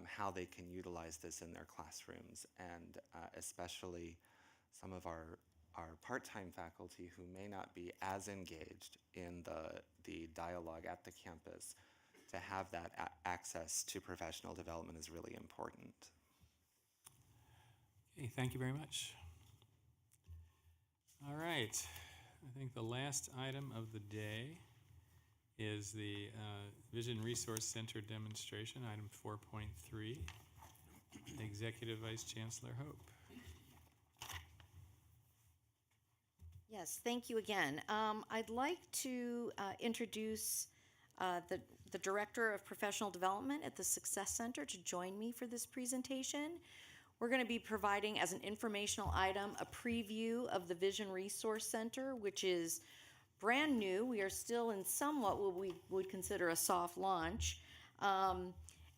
how they can utilize this in their classrooms, and especially some of our part-time faculty who may not be as engaged in the dialogue at the campus, to have that access to professional development is really important. Okay, thank you very much. All right, I think the last item of the day is the Vision Resource Center demonstration, item 4.3. Executive Vice Chancellor Hope. Yes, thank you again. I'd like to introduce the Director of Professional Development at the Success Center to join me for this presentation. We're going to be providing as an informational item a preview of the Vision Resource Center, which is brand new. We are still in somewhat what we would consider a soft launch.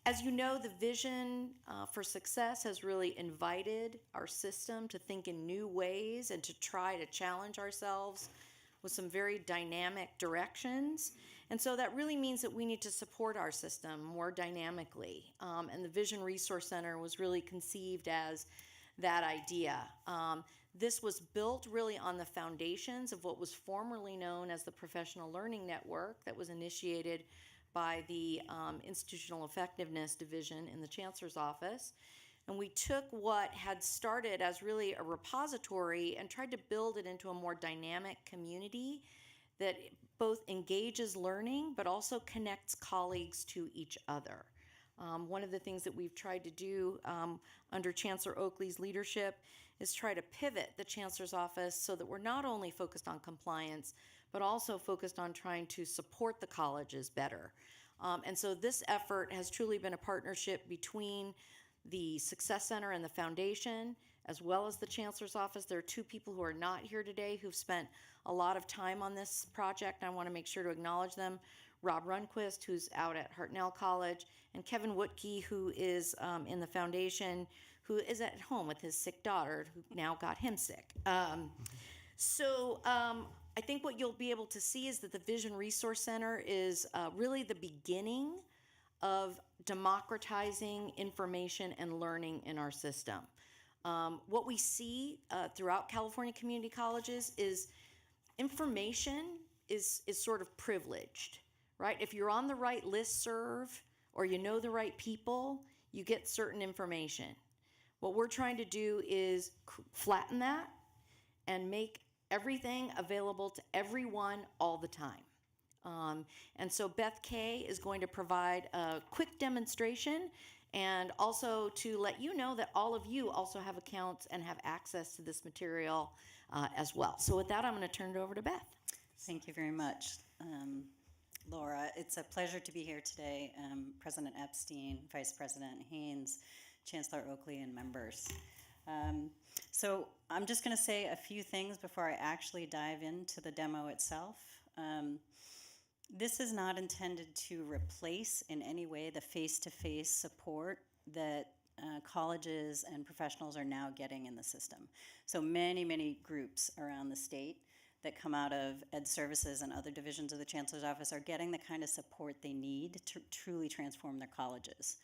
As you know, the Vision for Success has really invited our system to think in new ways and to try to challenge ourselves with some very dynamic directions. And so that really means that we need to support our system more dynamically. And the Vision Resource Center was really conceived as that idea. This was built really on the foundations of what was formerly known as the Professional Learning Network that was initiated by the Institutional Effectiveness Division in the Chancellor's Office. And we took what had started as really a repository and tried to build it into a more dynamic community that both engages learning but also connects colleagues to each other. One of the things that we've tried to do under Chancellor Oakley's leadership is try to pivot the Chancellor's Office so that we're not only focused on compliance, but also focused on trying to support the colleges better. And so this effort has truly been a partnership between the Success Center and the Foundation, as well as the Chancellor's Office. There are two people who are not here today who've spent a lot of time on this project. I want to make sure to acknowledge them. Rob Runquist, who's out at Hartnell College, and Kevin Woodkey, who is in the Foundation, who is at home with his sick daughter, who now got him sick. I think what you'll be able to see is that the Vision Resource Center is really the beginning of democratizing information and learning in our system. What we see throughout California community colleges is information is sort of privileged, right? If you're on the right listserv or you know the right people, you get certain information. What we're trying to do is flatten that and make everything available to everyone all the time. And so Beth Kay is going to provide a quick demonstration and also to let you know that all of you also have accounts and have access to this material as well. So with that, I'm going to turn it over to Beth. Thank you very much, Laura. It's a pleasure to be here today. President Epstein, Vice President Haynes, Chancellor Oakley, and members. So I'm just going to say a few things before I actually dive into the demo itself. This is not intended to replace in any way the face-to-face support that colleges and professionals are now getting in the system. So many groups around the state that come out of Ed Services and other divisions of the Chancellor's Office are getting the kind of support they need to truly transform their colleges.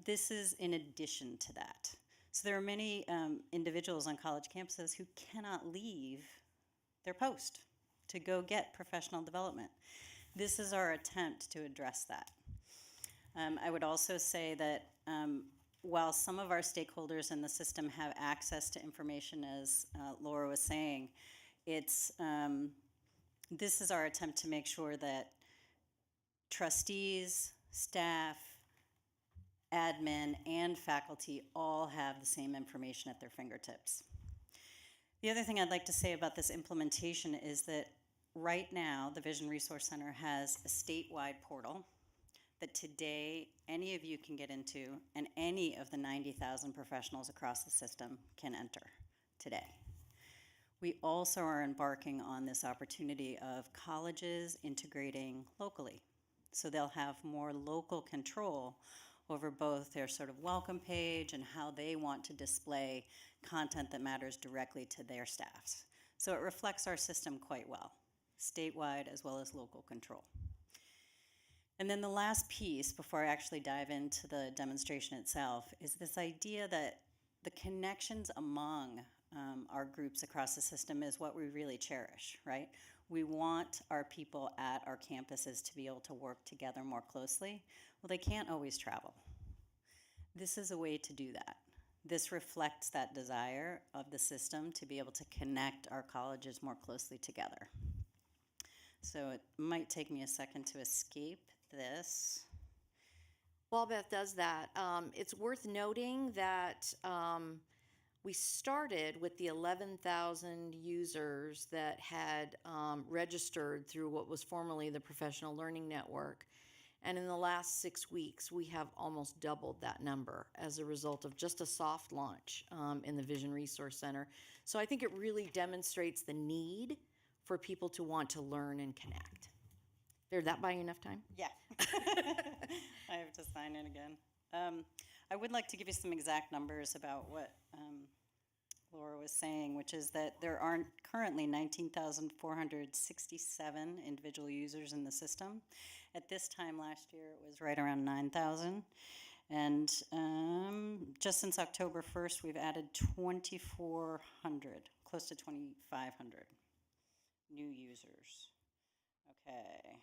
This is in addition to that. So there are many individuals on college campuses who cannot leave their post to go get professional development. This is our attempt to address that. I would also say that while some of our stakeholders in the system have access to information, as Laura was saying, this is our attempt to make sure that trustees, staff, admin, and faculty all have the same information at their fingertips. The other thing I'd like to say about this implementation is that right now, the Vision Resource Center has a statewide portal that today any of you can get into, and any of the 90,000 professionals across the system can enter today. We also are embarking on this opportunity of colleges integrating locally. So they'll have more local control over both their sort of welcome page and how they want to display content that matters directly to their staffs. So it reflects our system quite well, statewide as well as local control. And then the last piece, before I actually dive into the demonstration itself, is this idea that the connections among our groups across the system is what we really cherish, right? We want our people at our campuses to be able to work together more closely. Well, they can't always travel. This is a way to do that. This reflects that desire of the system to be able to connect our colleges more closely together. So it might take me a second to escape this. While Beth does that, it's worth noting that we started with the 11,000 users that had registered through what was formerly the Professional Learning Network. And in the last 6 weeks, we have almost doubled that number as a result of just a soft launch in the Vision Resource Center. So I think it really demonstrates the need for people to want to learn and connect. Did that buy you enough time? Yeah. I have to sign in again. I would like to give you some exact numbers about what Laura was saying, which is that there are currently 19,467 individual users in the system. At this time last year, it was right around 9,000. And just since October 1st, we've added 2,400, close to 2,500 new users. Okay.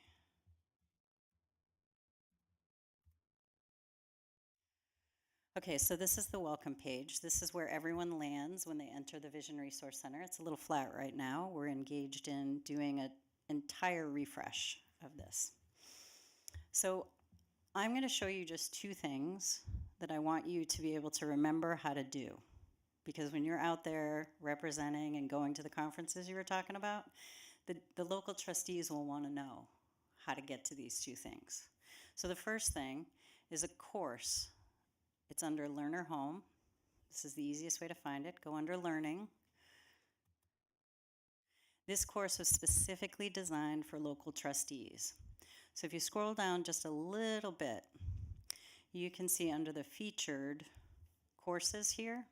Okay, so this is the welcome page. This is where everyone lands when they enter the Vision Resource Center. It's a little flat right now. We're engaged in doing an entire refresh of this. So I'm going to show you just two things that I want you to be able to remember how to do. Because when you're out there representing and going to the conferences you were talking about, the local trustees will want to know how to get to these two things. So the first thing is a course. It's under Learner Home. This is the easiest way to find it. Go under Learning. This course was specifically designed for local trustees. So if you scroll down just a little bit, you can see under the featured courses here,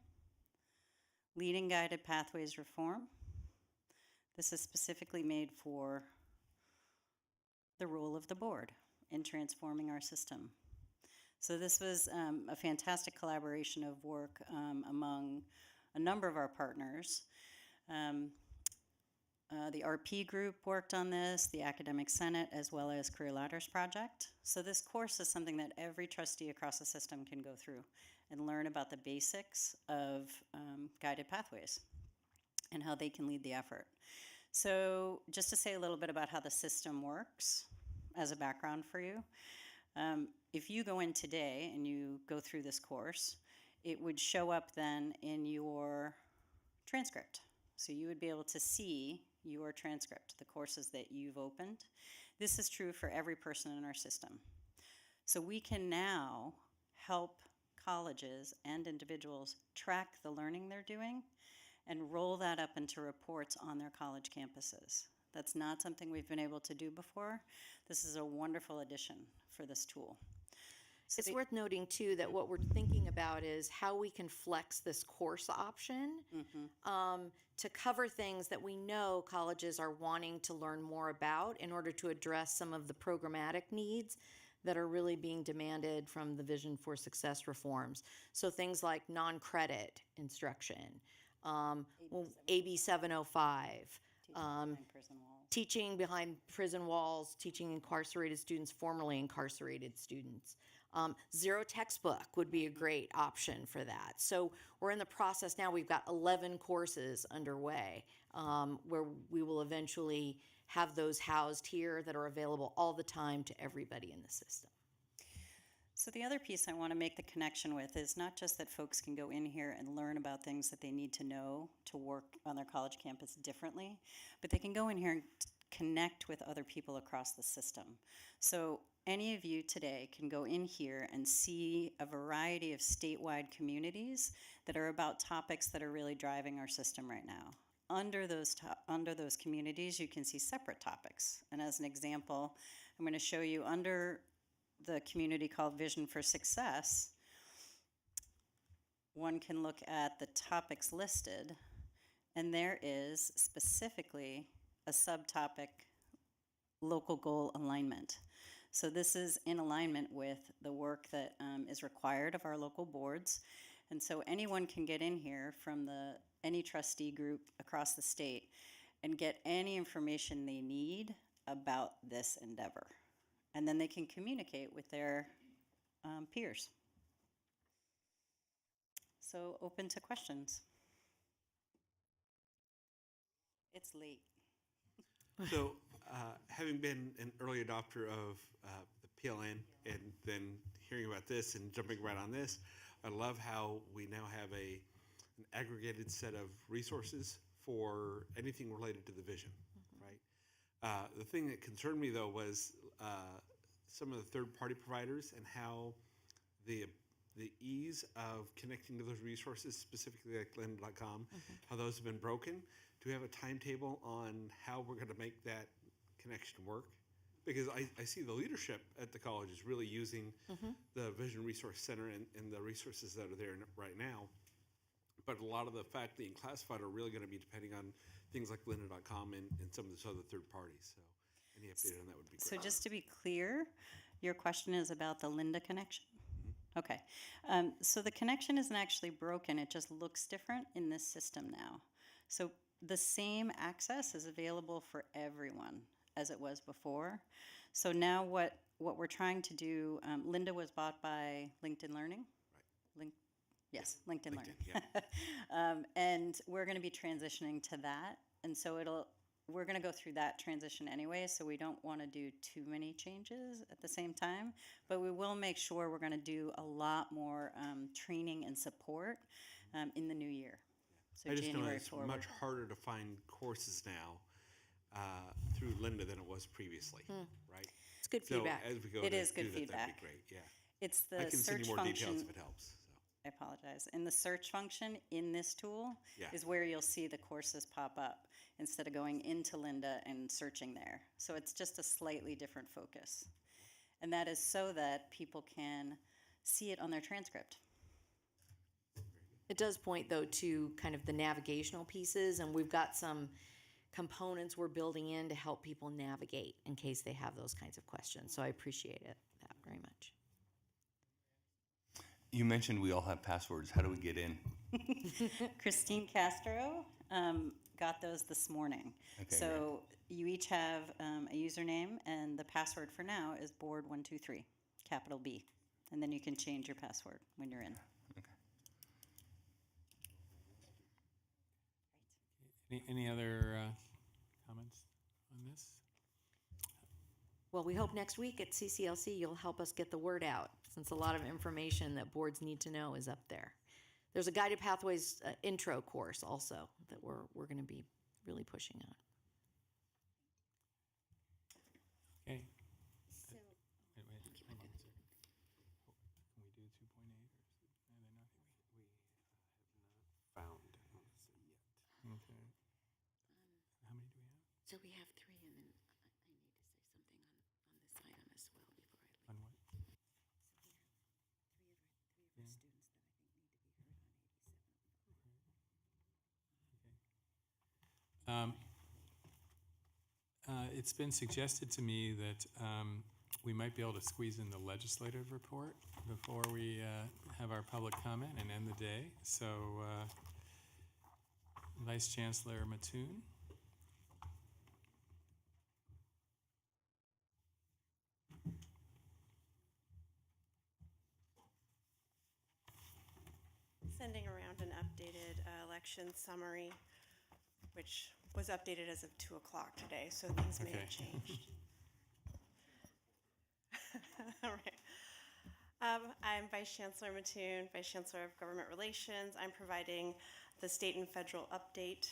Leading Guided Pathways Reform. This is specifically made for the role of the board in transforming our system. So this was a fantastic collaboration of work among a number of our partners. The RP group worked on this, the Academic Senate, as well as Career Ladders Project. So this course is something that every trustee across the system can go through and learn about the basics of guided pathways and how they can lead the effort. So just to say a little bit about how the system works as a background for you. If you go in today and you go through this course, it would show up then in your transcript. So you would be able to see your transcript, the courses that you've opened. This is true for every person in our system. So we can now help colleges and individuals track the learning they're doing and roll that up into reports on their college campuses. That's not something we've been able to do before. This is a wonderful addition for this tool. So It's worth noting too that what we're thinking about is how we can flex this course option to cover things that we know colleges are wanting to learn more about in order to address some of the programmatic needs that are really being demanded from the Vision for Success reforms. So things like non-credit instruction, AB 705, teaching behind prison walls, teaching incarcerated students, formerly incarcerated students. Zero textbook would be a great option for that. So we're in the process now. We've got 11 courses underway where we will eventually have those housed here that are available all the time to everybody in the system. So the other piece I want to make the connection with is not just that folks can go in here and learn about things that they need to know to work on their college campus differently, but they can go in here and connect with other people across the system. So any of you today can go in here and see a variety of statewide communities that are about topics that are really driving our system right now. Under those communities, you can see separate topics. And as an example, I'm going to show you under the community called Vision for Success, one can look at the topics listed, and there is specifically a subtopic, local goal alignment. So this is in alignment with the work that is required of our local boards. And so anyone can get in here from any trustee group across the state and get any information they need about this endeavor. And then they can communicate with their peers. So open to questions. It's late. So, having been an early adopter of the PLN and then hearing about this and jumping right on this, I love how we now have an aggregated set of resources for anything related to the vision, right? The thing that concerned me, though, was some of the third-party providers and how the ease of connecting to those resources, specifically like lynda.com, how those have been broken. Do we have a timetable on how we're going to make that connection work? Because I see the leadership at the college is really using the Vision Resource Center and the resources that are there right now. But a lot of the faculty and classified are really going to be depending on things like lynda.com and some of those other third parties. So any update on that would be great. So just to be clear, your question is about the Lynda connection? Okay. So the connection isn't actually broken. It just looks different in this system now. So the same access is available for everyone as it was before. So now what we're trying to do, Lynda was bought by LinkedIn Learning. Right. Yes, LinkedIn Learning. Yeah. And we're going to be transitioning to that. And so we're going to go through that transition anyway, so we don't want to do too many changes at the same time. But we will make sure we're going to do a lot more training and support in the new year. So I just know January it's forward. much harder to find courses now through Lynda than it was previously, right? It's good feedback. As we go It to is good do that, feedback. that'd be great, yeah. It's I the can send search you more function. details if it helps. So. I apologize. In the search function in this tool Yeah. is where you'll see the courses pop up instead of going into Lynda and searching there. So it's just a slightly different focus. And that is so that people can see it on their transcript. It does point, though, to kind of the navigational pieces, and we've got some components we're building in to help people navigate in case they have those kinds of questions. So I appreciate that very much. You mentioned we all have passwords. How do we get in? Christine Castro got those this morning. Okay, So you each have a username, and the password for now is board123, capital B. And then you can change your password when you're in. Any other comments on this? Well, we hope next week at CCLC you'll help us get the word out, since a lot of information that boards need to know is up there. There's a Guided Pathways intro course also that we're going to be really pushing on. Okay. So, Wait, hold on a second. Can we do 2.8 or is it, are they not? We have not found yet. Okay. How many do we have? so we have 3, and then I need to say something on this item as well before I leave. On what? So we have 3 of our Yeah. students that I think need to be heard on 87. It's been suggested to me that we might be able to squeeze in the legislative report before we have our public comment and end the day. So, Vice Chancellor Mattoon. Sending around an updated election summary, which was updated as of 2 o'clock today, so things may Okay. have changed. All right. I'm Vice Chancellor Mattoon, Vice Chancellor of Government Relations. I'm providing the state and federal update.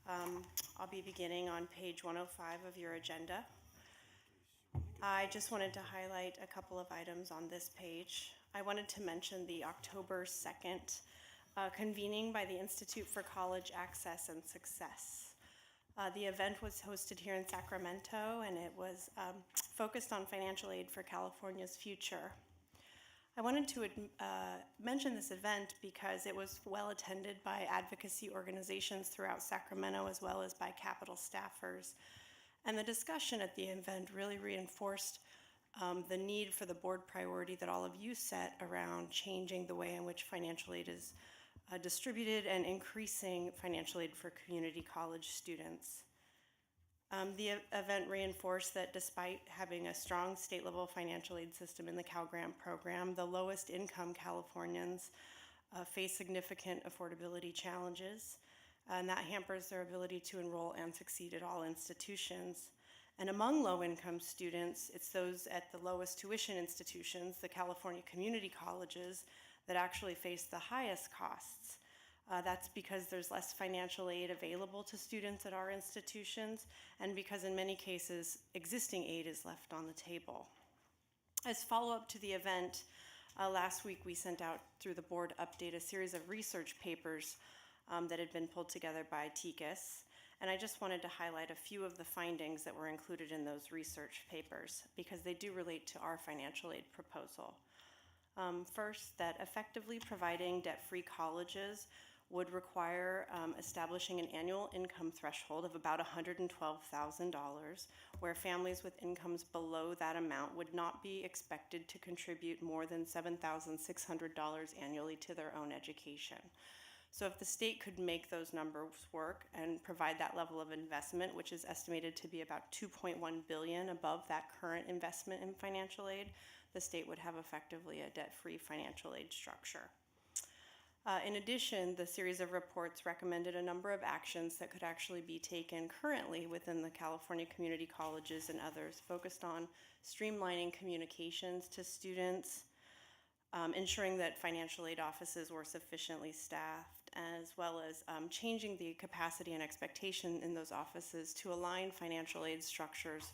I'll be beginning on page 105 of your agenda. I just wanted to highlight a couple of items on this page. I wanted to mention the October 2nd convening by the Institute for College Access and Success. The event was hosted here in Sacramento, and it was focused on financial aid for California's future. I wanted to mention this event because it was well attended by advocacy organizations throughout Sacramento, as well as by Capitol staffers. And the discussion at the event really reinforced the need for the board priority that all of you set around changing the way in which financial aid is distributed and increasing financial aid for community college students. Event reinforced that despite having a strong state-level financial aid system in the Cal Grant program, the lowest income Californians face significant affordability challenges, and that hampers their ability to enroll and succeed at all institutions. And among low-income students, it's those at the lowest tuition institutions, the California community colleges, that actually face the highest costs. That's because there's less financial aid available to students at our institutions, and because in many cases, existing aid is left on the table. As follow-up to the event, last week we sent out through the board update a series of research papers that had been pulled together by TICAS, and I just wanted to highlight a few of the findings that were included in those research papers because they do relate to our financial aid proposal. First, that effectively providing debt-free colleges would require establishing an annual income threshold of about $112,000, where families with incomes below that amount would not be expected to contribute more than $7,600 annually to their own education. So if the state could make those numbers work and provide that level of investment, which is estimated to be about $2.1 billion above that current investment in financial aid, the state would have effectively a debt-free financial aid structure. In addition, the series of reports recommended a number of actions that could actually be taken currently within the California community colleges and others, focused on streamlining communications to students, ensuring that financial aid offices were sufficiently staffed, as well as changing the capacity and expectation in those offices to align financial aid structures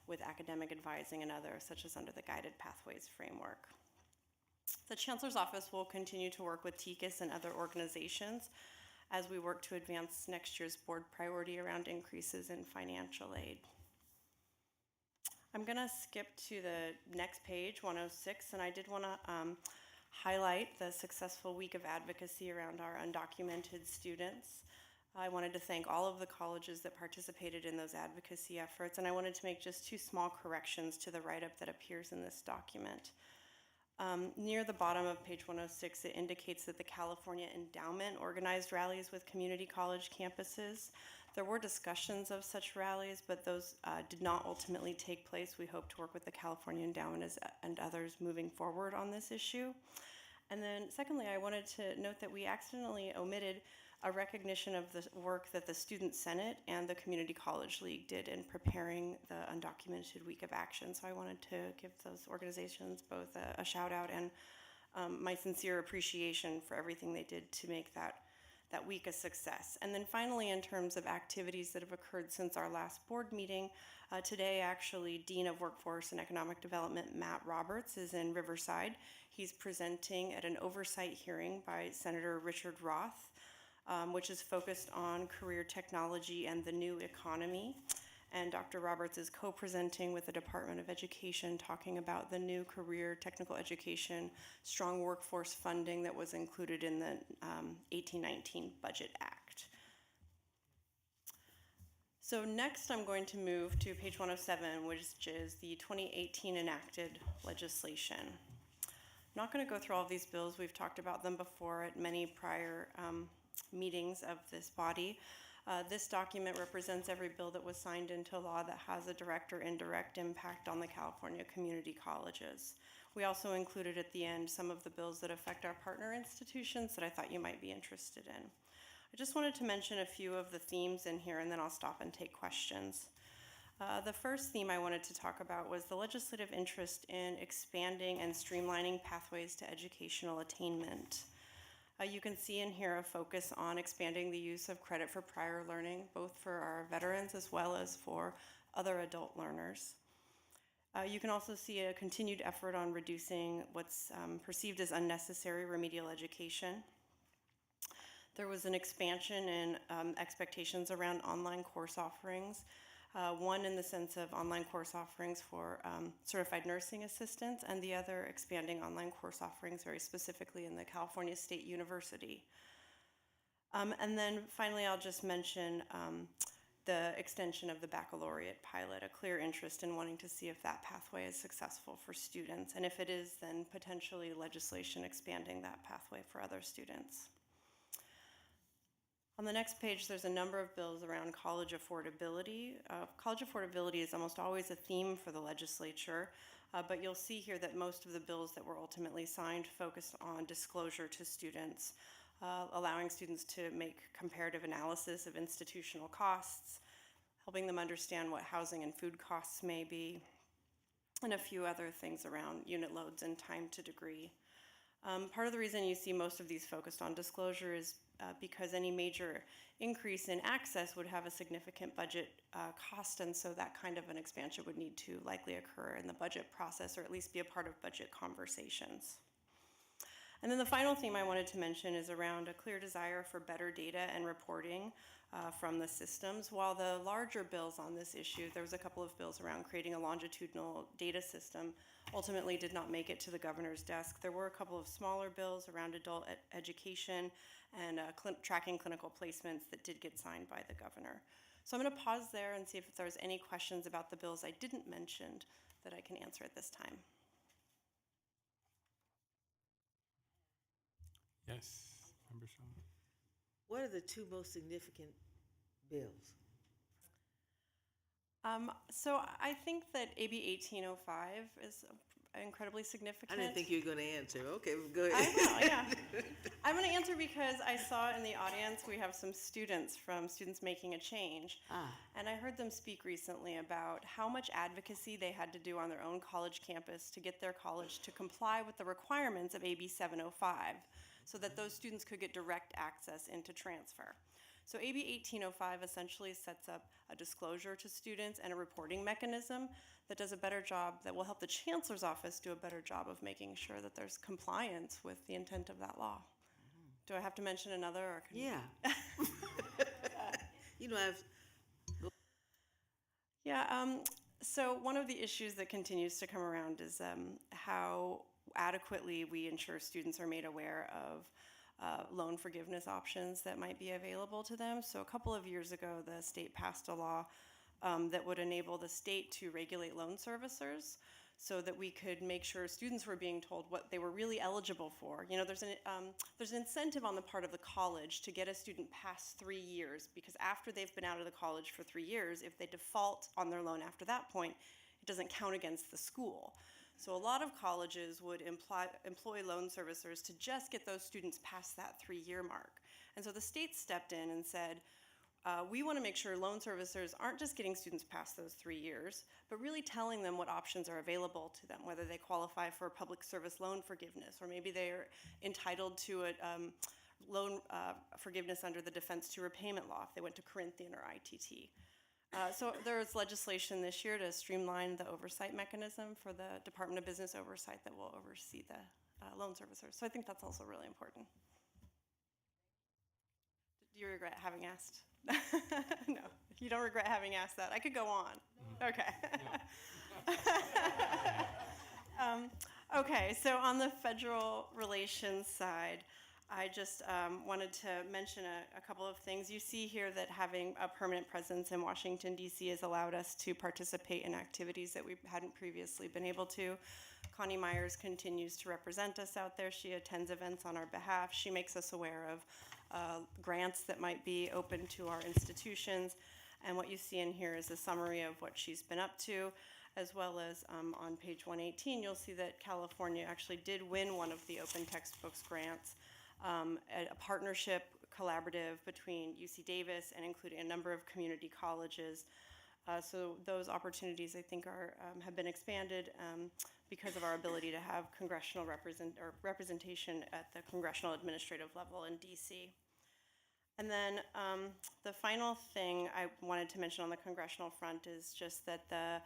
with academic advising and others, such as under the Guided Pathways framework. The Chancellor's Office will continue to work with TICAS and other organizations as we work to advance next year's board priority around increases in financial aid. I'm going to skip to the next page, 106, and I did want to highlight the successful week of advocacy around our undocumented students. I wanted to thank all of the colleges that participated in those advocacy efforts, and I wanted to make just two small corrections to the write-up that appears in this document. Near the bottom of page 106, it indicates that the California Endowment organized rallies with community college campuses. There were discussions of such rallies, but those did not ultimately take place. We hope to work with the California Endowment and others moving forward on this issue. And then secondly, I wanted to note that we accidentally omitted a recognition of the work that the Student Senate and the Community College League did in preparing the Undocumented Week of Action. So I wanted to give those organizations both a shout out and my sincere appreciation for everything they did to make that week a success. And then finally, in terms of activities that have occurred since our last board meeting, today actually Dean of Workforce and Economic Development Matt Roberts is in Riverside. He's presenting at an oversight hearing by Senator Richard Roth, which is focused on career technology and the new economy. And Dr. Roberts is co-presenting with the Department of Education, talking about the new career technical education strong workforce funding that was included in the 1819 Budget Act. So next I'm going to move to page 107, which is the 2018 enacted legislation. I'm not going to go through all of these bills. We've talked about them before at many prior meetings of this body. This document represents every bill that was signed into law that has a direct or indirect impact on the California community colleges. We also included at the end some of the bills that affect our partner institutions that I thought you might be interested in. I just wanted to mention a few of the themes in here, and then I'll stop and take questions. The first theme I wanted to talk about was the legislative interest in expanding and streamlining pathways to educational attainment. You can see in here a focus on expanding the use of credit for prior learning, both for our veterans as well as for other adult learners. You can also see a continued effort on reducing what's perceived as unnecessary remedial education. There was an expansion in expectations around online course offerings. One in the sense of online course offerings for certified nursing assistants, and the other expanding online course offerings very specifically in the California State University. And then finally, I'll just mention the extension of the baccalaureate pilot, a clear interest in wanting to see if that pathway is successful for students. And if it is, then potentially legislation expanding that pathway for other students. On the next page, there's a number of bills around college affordability. College affordability is almost always a theme for the legislature, but you'll see here that most of the bills that were ultimately signed focused on disclosure to students, allowing students to make comparative analysis of institutional costs, helping them understand what housing and food costs may be, and a few other things around unit loads and time to degree. Part of the reason you see most of these focused on disclosure is because any major increase in access would have a significant budget cost, and so that kind of an expansion would need to likely occur in the budget process, or at least be a part of budget conversations. And then the final theme I wanted to mention is around a clear desire for better data and reporting from the systems. While the larger bills on this issue, there was a couple of bills around creating a longitudinal data system, ultimately did not make it to the governor's desk. There were a couple of smaller bills around adult education and tracking clinical placements that did get signed by the governor. So I'm going to pause there and see if there's any questions about the bills I didn't mention that I can answer at this time. Yes, Member Shaw. What are the two most significant bills? So I think that AB 1805 is incredibly significant. I didn't think you were going to answer. Okay, go ahead. I will, yeah. I'm going to answer because I saw in the audience we have some students from Students Making a Change. And I heard them speak recently about how much advocacy they had to do on their own college campus to get their college to comply with the requirements of AB 705 so that those students could get direct access into transfer. So AB 1805 essentially sets up a disclosure to students and a reporting mechanism that does a better job, that will help the chancellor's office do a better job of making sure that there's compliance with the intent of that law. Do I have to mention another? Or can Yeah. You know, so one of the issues that continues to come around is how adequately we ensure students are made aware of loan forgiveness options that might be available to them. So a couple of years ago, the state passed a law that would enable the state to regulate loan servicers so that we could make sure students were being told what they were really eligible for. You know, there's an incentive on the part of the college to get a student past 3 years, because after they've been out of the college for 3 years, if they default on their loan after that point, it doesn't count against the school. So a lot of colleges would employ loan servicers to just get those students past that 3-year mark. And so the state stepped in and said, we want to make sure loan servicers aren't just getting students past those 3 years, but really telling them what options are available to them, whether they qualify for public service loan forgiveness, or maybe they're entitled to a loan forgiveness under the Defense to Repayment Law if they went to Corinthian or ITT. So there's legislation this year to streamline the oversight mechanism for the Department of Business Oversight that will oversee the loan servicers. So I think that's also really important. Do you regret having asked? No, you don't regret having asked that. I could go on. Okay. Okay, so on the federal relations side, I just wanted to mention a couple of things. You see here that having a permanent presence in Washington, D.C. has allowed us to participate in activities that we hadn't previously been able to. Connie Myers continues to represent us out there. She attends events on our behalf. She makes us aware of grants that might be open to our institutions. And what you see in here is a summary of what she's been up to, as well as on page 118, you'll see that California actually did win one of the open textbooks grants. A partnership collaborative between UC Davis and including a number of community colleges. So those opportunities, I think, have been expanded because of our ability to have congressional representation at the congressional administrative level in DC. And then the final thing I wanted to mention on the congressional front is just that the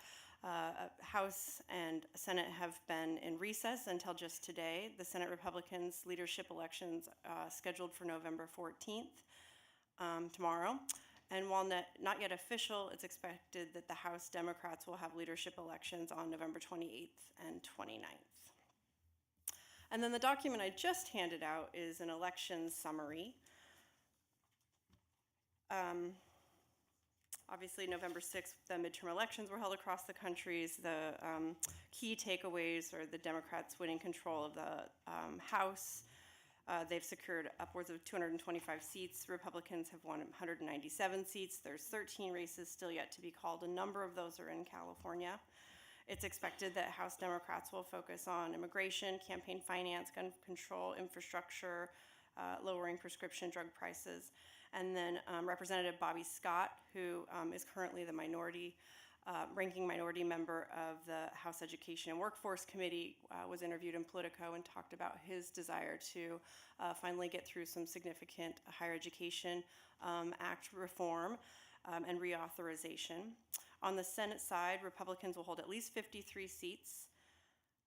House and Senate have been in recess until just today. The Senate Republicans' leadership elections scheduled for November 14th, tomorrow. And while not yet official, it's expected that the House Democrats will have leadership elections on November 28th and 29th. And then the document I just handed out is an election summary. Obviously, November 6th, the midterm elections were held across the country. The key takeaways are the Democrats winning control of the House, They've secured upwards of 225 seats. Republicans have won 197 seats. There's 13 races still yet to be called. A number of those are in California. It's expected that House Democrats will focus on immigration, campaign finance, gun control, infrastructure, lowering prescription drug prices. And then Representative Bobby Scott, who is currently the ranking minority member of the House Education and Workforce Committee, was interviewed in Politico and talked about his desire to finally get through some significant Higher Education Act reform and reauthorization. On the Senate side, Republicans will hold at least 53 seats,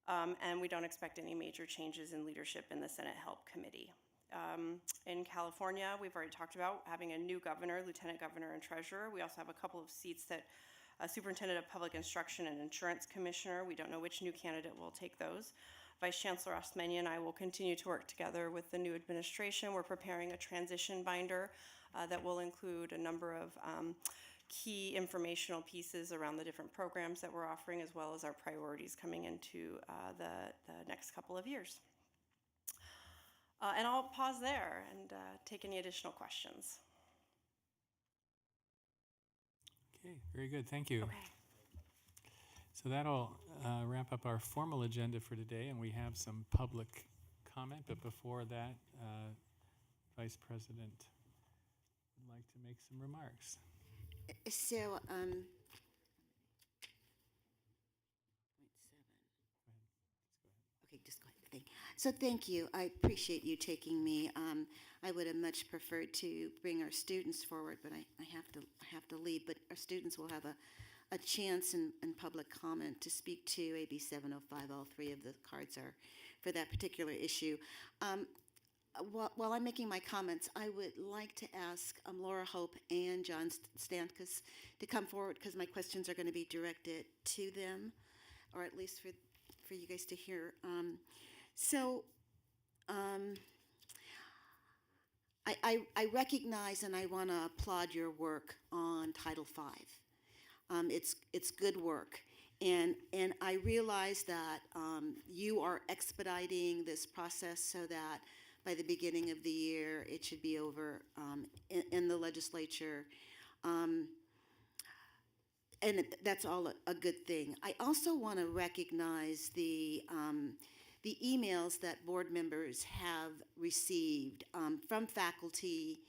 and we don't expect any major changes in leadership in the Senate Help Committee. In California, we've already talked about having a new governor, lieutenant governor, and treasurer. We also have a couple of seats that superintendent of public instruction and insurance commissioner. We don't know which new candidate will take those. Vice Chancellor Osmania and I will continue to work together with the new administration. We're preparing a transition binder that will include a number of key informational pieces around the different programs that we're offering, as well as our priorities coming into the next couple of years. And I'll pause there and take any additional questions. Okay, very good. Thank you. Okay. So that'll wrap up our formal agenda for today, and we have some public comment. But before that, Vice President would like to make some remarks. So, okay, just go ahead. So thank you. I appreciate you taking me. I would have much preferred to bring our students forward, but I have to leave. But our students will have a chance in public comment to speak to AB 705. All three of the cards are for that particular issue. While I'm making my comments, I would like to ask Laura Hope and John Stankus to come forward, because my questions are going to be directed to them, or at least for you guys to hear. I recognize and I want to applaud your work on Title V. It's good work. And I realize that you are expediting this process so that by the beginning of the year, it should be over in the legislature. And that's all a good thing. I also want to recognize the emails that board members have received from faculty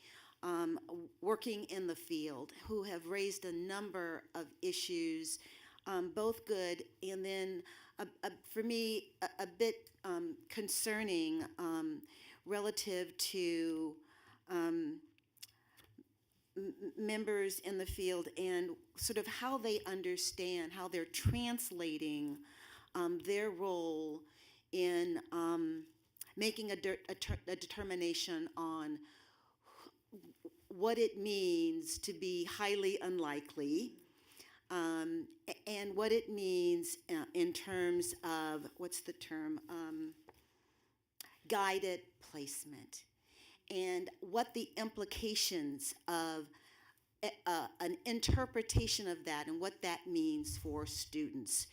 working in the field who have raised a number of issues, both good and then, for me, a bit concerning relative to members in the field and sort of how they understand, how they're translating their role in making a determination on what it means to be highly unlikely, and what it means in terms of, what's the term, guided placement, and what the implications of an interpretation of that and what that means for students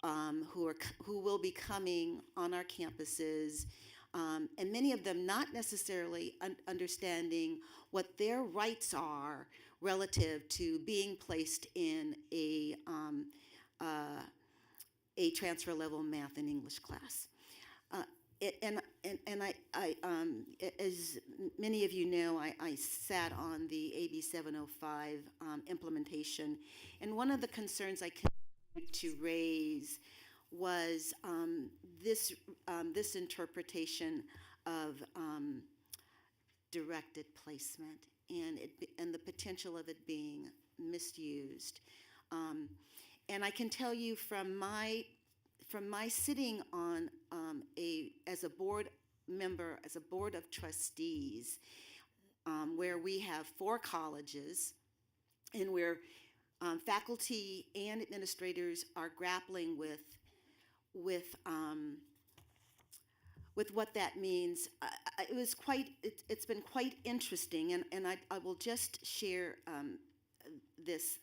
who will be coming on our campuses, and many of them not necessarily understanding what their rights are relative to being placed in a transfer level math and English class. And I as many of you know, I sat on the AB 705 implementation, and one of the concerns I continued to raise was this interpretation of directed placement and the potential of it being misused. And I can tell you from my sitting on as a board member, as a board of trustees, where we have 4 colleges and where faculty and administrators are grappling with what that means. It's been quite interesting, and I will just share this.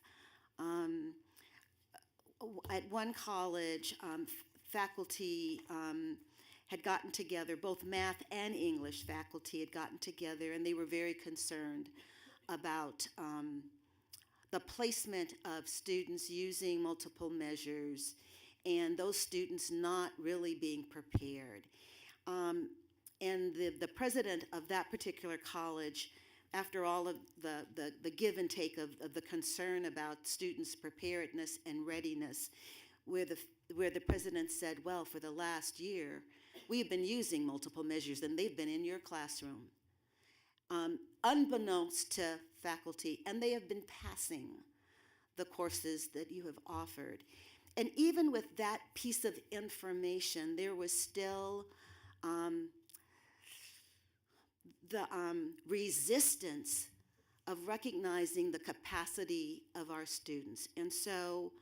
At one college, faculty had gotten together, both math and English faculty had gotten together, and they were very concerned about the placement of students using multiple measures and those students not really being prepared. And the president of that particular college, after all of the give and take of the concern about students' preparedness and readiness, where the president said, well, for the last year, we've been using multiple measures and they've been in your classroom, unbeknownst to faculty, and they have been passing the courses that you have offered. And even with that piece of information, there was still the resistance of recognizing the capacity of our students. And so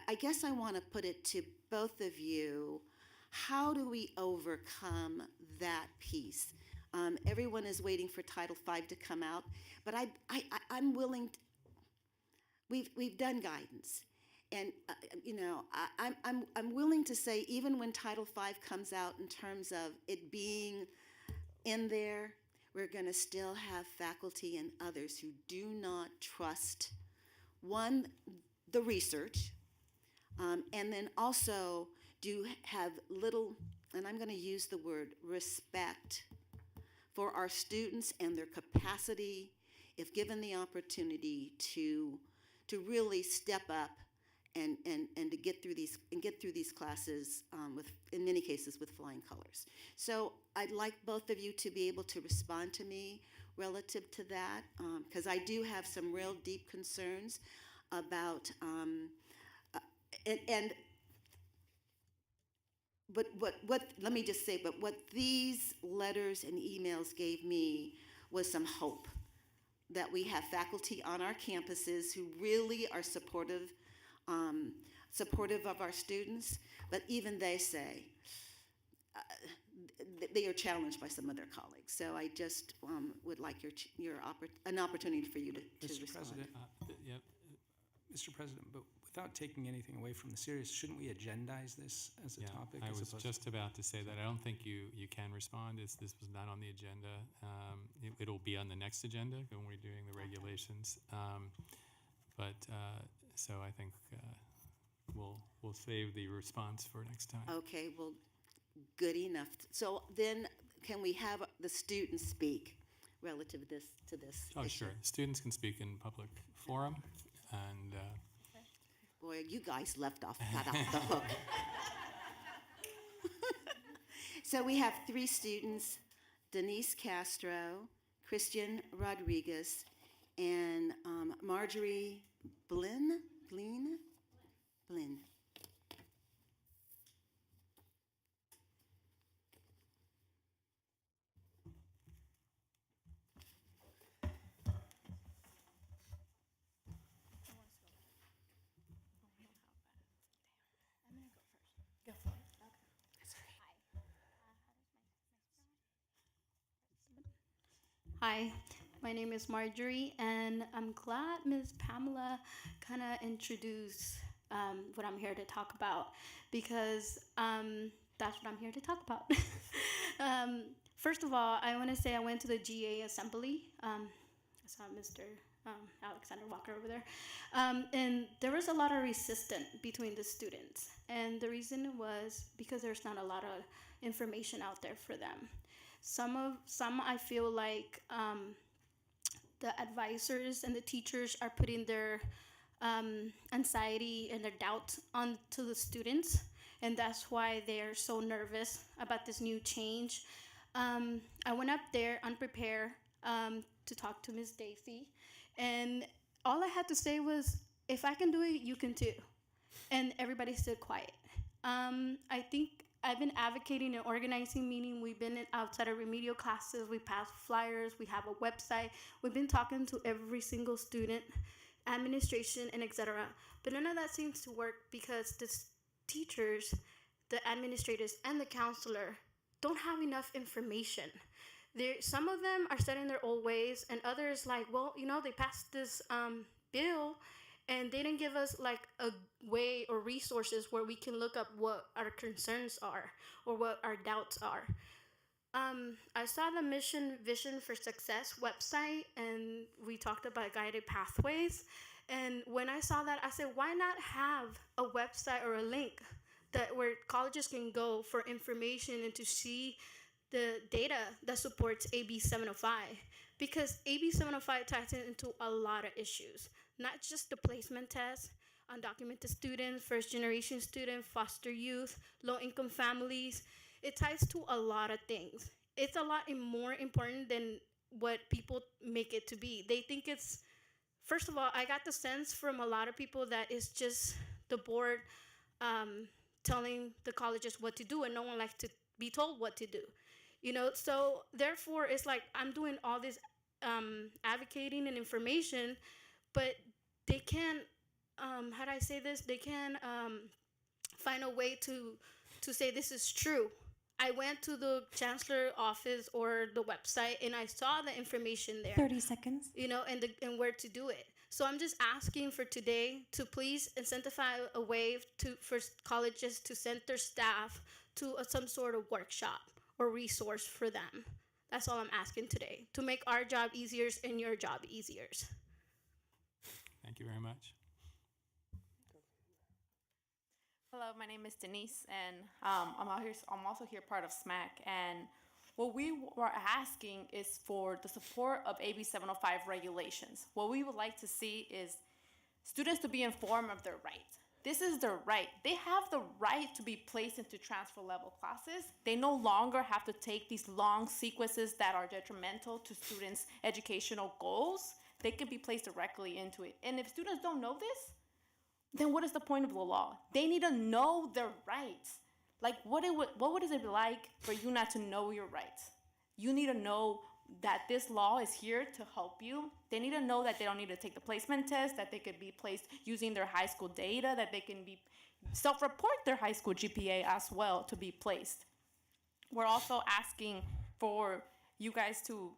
I guess I want to put it to both of you, how do we overcome that piece? Everyone is waiting for Title V to come out, but I'm willing to, we've done guidance. And, I'm willing to say, even when Title V comes out in terms of it being in there, we're going to still have faculty and others who do not trust, one, the research, and then also do have little, and I'm going to use the word respect for our students and their capacity, if given the opportunity, to really step up and to get through these classes with, in many cases, with flying colors. So I'd like both of you to be able to respond to me relative to that, because I do have some real deep concerns about but what let me just say, but what these letters and emails gave me was some hope that we have faculty on our campuses who really are supportive of our students, but even they say they are challenged by some of their colleagues. So I just would like an opportunity for you to Mr. respond. President, Mr. President, but without taking anything away from the series, shouldn't we agendize this as a topic? I as was opposed just about to say that. I don't think you can respond. This was not on the agenda. It'll be on the next agenda when we're doing the regulations. So I think we'll save the response for next time. Okay, well, good enough. So then, can we have the students speak relative to this Oh, issue? sure. Students can speak in public forum, and Boy, you guys got off the hook. So we have 3 students: Denise Castro, Christian Rodriguez, and Marjorie Blinn. Hi, my name is Marjorie, and I'm glad Ms. Pamela kind of introduced what I'm here to talk about, because that's what I'm here to talk about. First of all, I want to say I went to the GA assembly. I saw Mr. Alexander Walker over there. And there was a lot of resistance between the students. And the reason was because there's not a lot of information out there for them. Some I feel like the advisors and the teachers are putting their anxiety and their doubt onto the students, and that's why they are so nervous about this new change. I went up there unprepared to talk to Ms. Daisy, and all I had to say was, if I can do it, you can too. And everybody stood quiet. I think I've been advocating and organizing meetings. We've been outside of remedial classes. We pass flyers. We have a website. We've been talking to every single student, administration, and etc. But none of that seems to work because the teachers, the administrators, and the counselor don't have enough information. Some of them are set in their old ways, and others like, well, they passed this bill, and they didn't give us like a way or resources where we can look up what our concerns are or what our doubts are. I saw the Mission Vision for Success website, and we talked about guided pathways. And when I saw that, I said, why not have a website or a link that where colleges can go for information and to see the data that supports AB 705? Because AB 705 ties into a lot of issues, not just the placement test, undocumented students, first generation students, foster youth, low income families. It ties to a lot of things. It's a lot more important than what people make it to be. They think it's, first of all, I got the sense from a lot of people that it's just the board telling the colleges what to do, and no one likes to be told what to do. So therefore it's like I'm doing all this advocating and information, but they can't, how do I say this? They can't find a way to say this is true. I went to the chancellor office or the website and I saw the information there. 30 seconds. And where to do it. So I'm just asking for today to please incentivize a way for colleges to send their staff to some sort of workshop or resource for them. That's all I'm asking today, to make our job easier and your job easier. Thank you very much. Hello, my name is Denise, and I'm also here part of SMAC. And what we were asking is for the support of AB 705 regulations. What we would like to see is students to be informed of their rights. This is their right. They have the right to be placed into transfer level classes. They no longer have to take these long sequences that are detrimental to students' educational goals. They can be placed directly into it. And if students don't know this, then what is the point of the law? They need to know their rights. Like, what is it like for you not to know your rights? You need to know that this law is here to help you. They need to know that they don't need to take the placement test, that they could be placed using their high school data, that they can be self-report their high school GPA as well to be placed. We're also asking for you guys to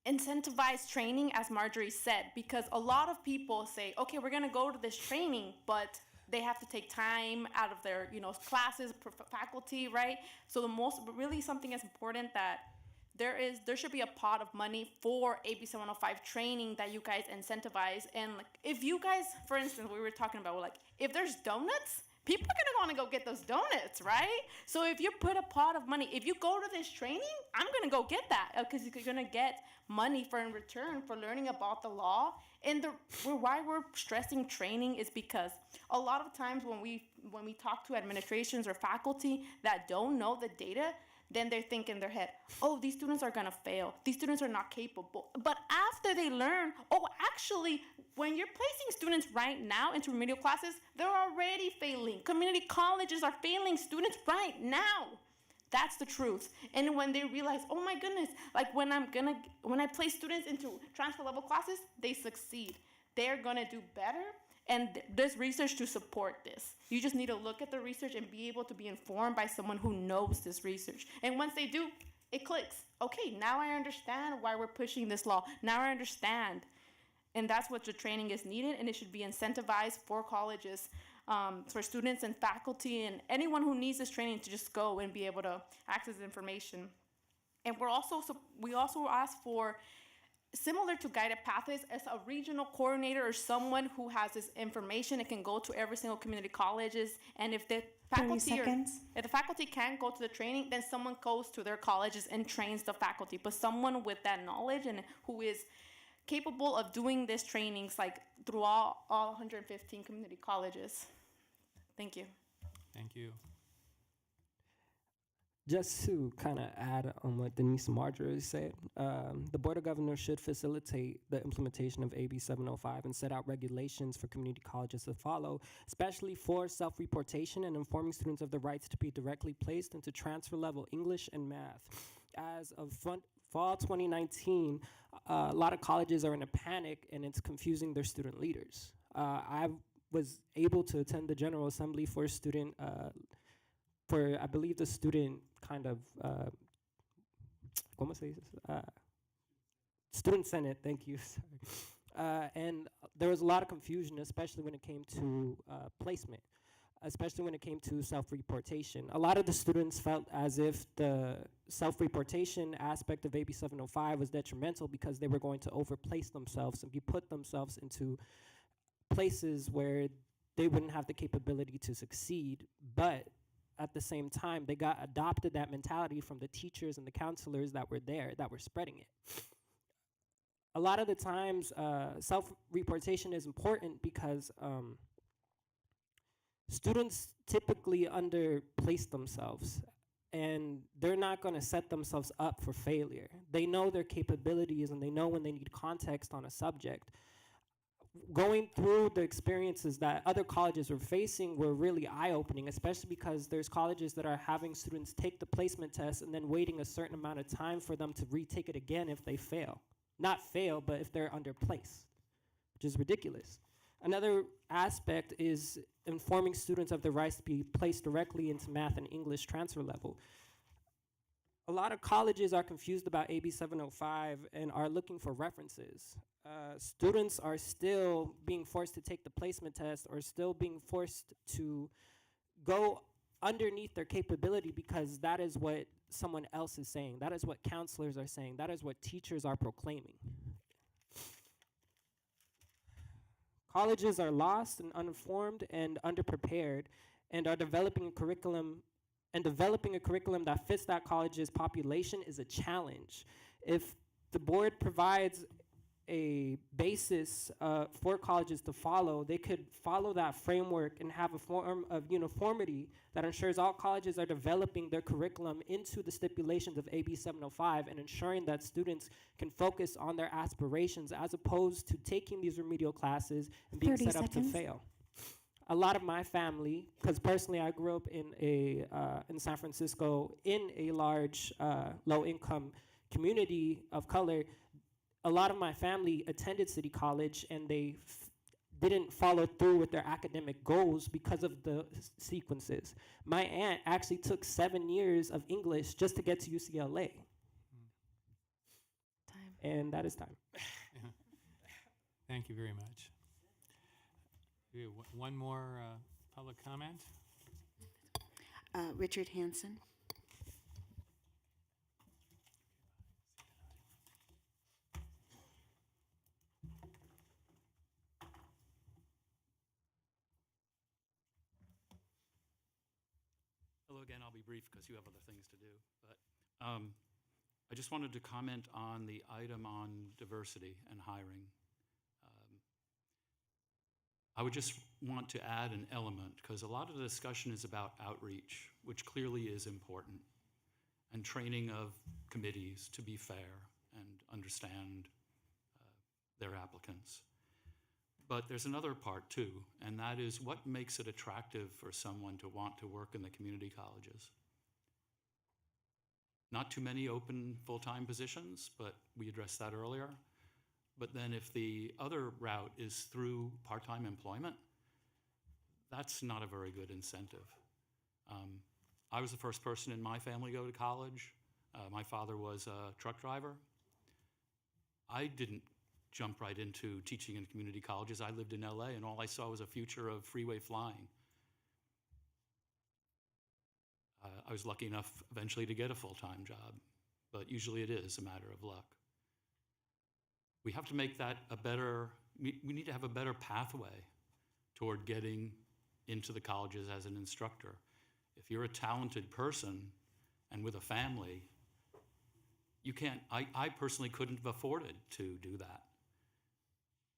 incentivize training, as Marjorie said, because a lot of people say, okay, we're gonna go to this training, but they have to take time out of their, classes, faculty, right? So really something is important that there should be a pot of money for AB 705 training that you guys incentivize. And like, if you guys, for instance, we were talking about, like, if there's donuts, people are gonna wanna go get those donuts, right? So if you put a pot of money, if you go to this training, I'm gonna go get that because you're gonna get money in return for learning about the law. And why we're stressing training is because a lot of times when we talk to administrations or faculty that don't know the data, then they think in their head, oh, these students are gonna fail. These students are not capable. But after they learn, oh, actually, when you're placing students right now into remedial classes, they're already failing. Community colleges are failing students right now. That's the truth. And when they realize, oh my goodness, like when I place students into transfer level classes, they succeed. They're gonna do better. And there's research to support this. You just need to look at the research and be able to be informed by someone who knows this research. And once they do, it clicks. Okay, now I understand why we're pushing this law. Now I understand. And that's what the training is needed, and it should be incentivized for colleges, for students and faculty and anyone who needs this training to just go and be able to access information. And we also ask for, similar to guided pathways, as a regional coordinator or someone who has this information. It can go to every single community colleges, and if the faculty can't go to the training, then someone goes to their colleges and trains the faculty. But someone with that knowledge and who is capable of doing these trainings like through all 115 community colleges. Thank you. Thank you. Just to kind of add on what Denise and Marjorie said, the Board of Governors should facilitate the implementation of AB 705 and set out regulations for community colleges to follow, especially for self-reportation and informing students of the rights to be directly placed into transfer-level English and math. As of fall 2019, a lot of colleges are in a panic and it's confusing their student leaders. I was able to attend the General Assembly for a student, I believe the student kind of, ¿cómo se dice? Student Senate, thank you, sorry. and there was a lot of confusion, especially when it came to placement, especially when it came to self-reportation. A lot of the students felt as if the self-reportation aspect of AB 705 was detrimental because they were going to overplace themselves and be put themselves into places where they wouldn't have the capability to succeed. But at the same time, they got adopted that mentality from the teachers and the counselors that were there, that were spreading it. A lot of the times, self-reportation is important because students typically underplace themselves, and they're not going to set themselves up for failure. They know their capabilities, and they know when they need context on a subject. Going through the experiences that other colleges were facing were really eye-opening, especially because there's colleges that are having students take the placement test and then waiting a certain amount of time for them to retake it again if they fail. Not fail, but if they're underplaced, which is ridiculous. Another aspect is informing students of their rights to be placed directly into math and English transfer level. A lot of colleges are confused about AB 705 and are looking for references. Students are still being forced to take the placement test or still being forced to go underneath their capability because that is what someone else is saying. That is what counselors are saying. That is what teachers are proclaiming. Colleges are lost and uninformed and underprepared and are developing a curriculum, and developing a curriculum that fits that college's population is a challenge. If the board provides a basis for colleges to follow, they could follow that framework and have a form of uniformity that ensures all colleges are developing their curriculum into the stipulations of AB 705 and ensuring that students can focus on their aspirations as opposed to taking these remedial classes and being set up to fail. A lot of my family, because personally I grew up in San Francisco in a large low-income community of color. A lot of my family attended City College and they didn't follow through with their academic goals because of the sequences. My aunt actually took 7 years of English just to get to UCLA. Time. And that is time. Thank you very much. We have one more public comment. Richard Hansen. Hello again, I'll be brief because you have other things to do. But I just wanted to comment on the item on diversity and hiring. I would just want to add an element because a lot of the discussion is about outreach, which clearly is important, and training of committees to be fair and understand their applicants. But there's another part too, and that is what makes it attractive for someone to want to work in the community colleges. Not too many open full-time positions, but we addressed that earlier. But then if the other route is through part-time employment, that's not a very good incentive. I was the first person in my family to go to college. My father was a truck driver. I didn't jump right into teaching in community colleges. I lived in LA and all I saw was a future of freeway flying. I was lucky enough eventually to get a full-time job, but usually it is a matter of luck. We have to make that a better, we need to have a better pathway toward getting into the colleges as an instructor. If you're a talented person and with a family, you can't, I personally couldn't have afforded to do that.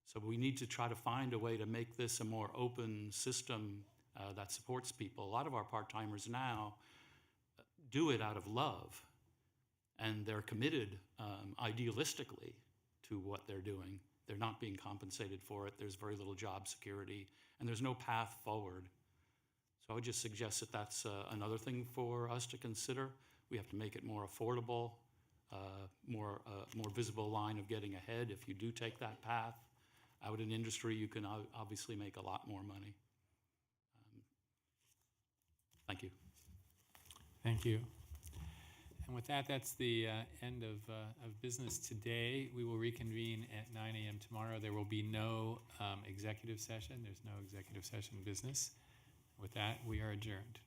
So we need to try to find a way to make this a more open system that supports people. A lot of our part-timers now do it out of love, and they're committed idealistically to what they're doing. They're not being compensated for it. There's very little job security, and there's no path forward. So I would just suggest that that's another thing for us to consider. We have to make it more affordable, more visible line of getting ahead. If you do take that path out in industry, you can obviously make a lot more money. Thank you. Thank you. And with that, that's the end of business today. We will reconvene at 9 a.m. tomorrow. There will be no executive session. There's no executive session business. With that, we are adjourned.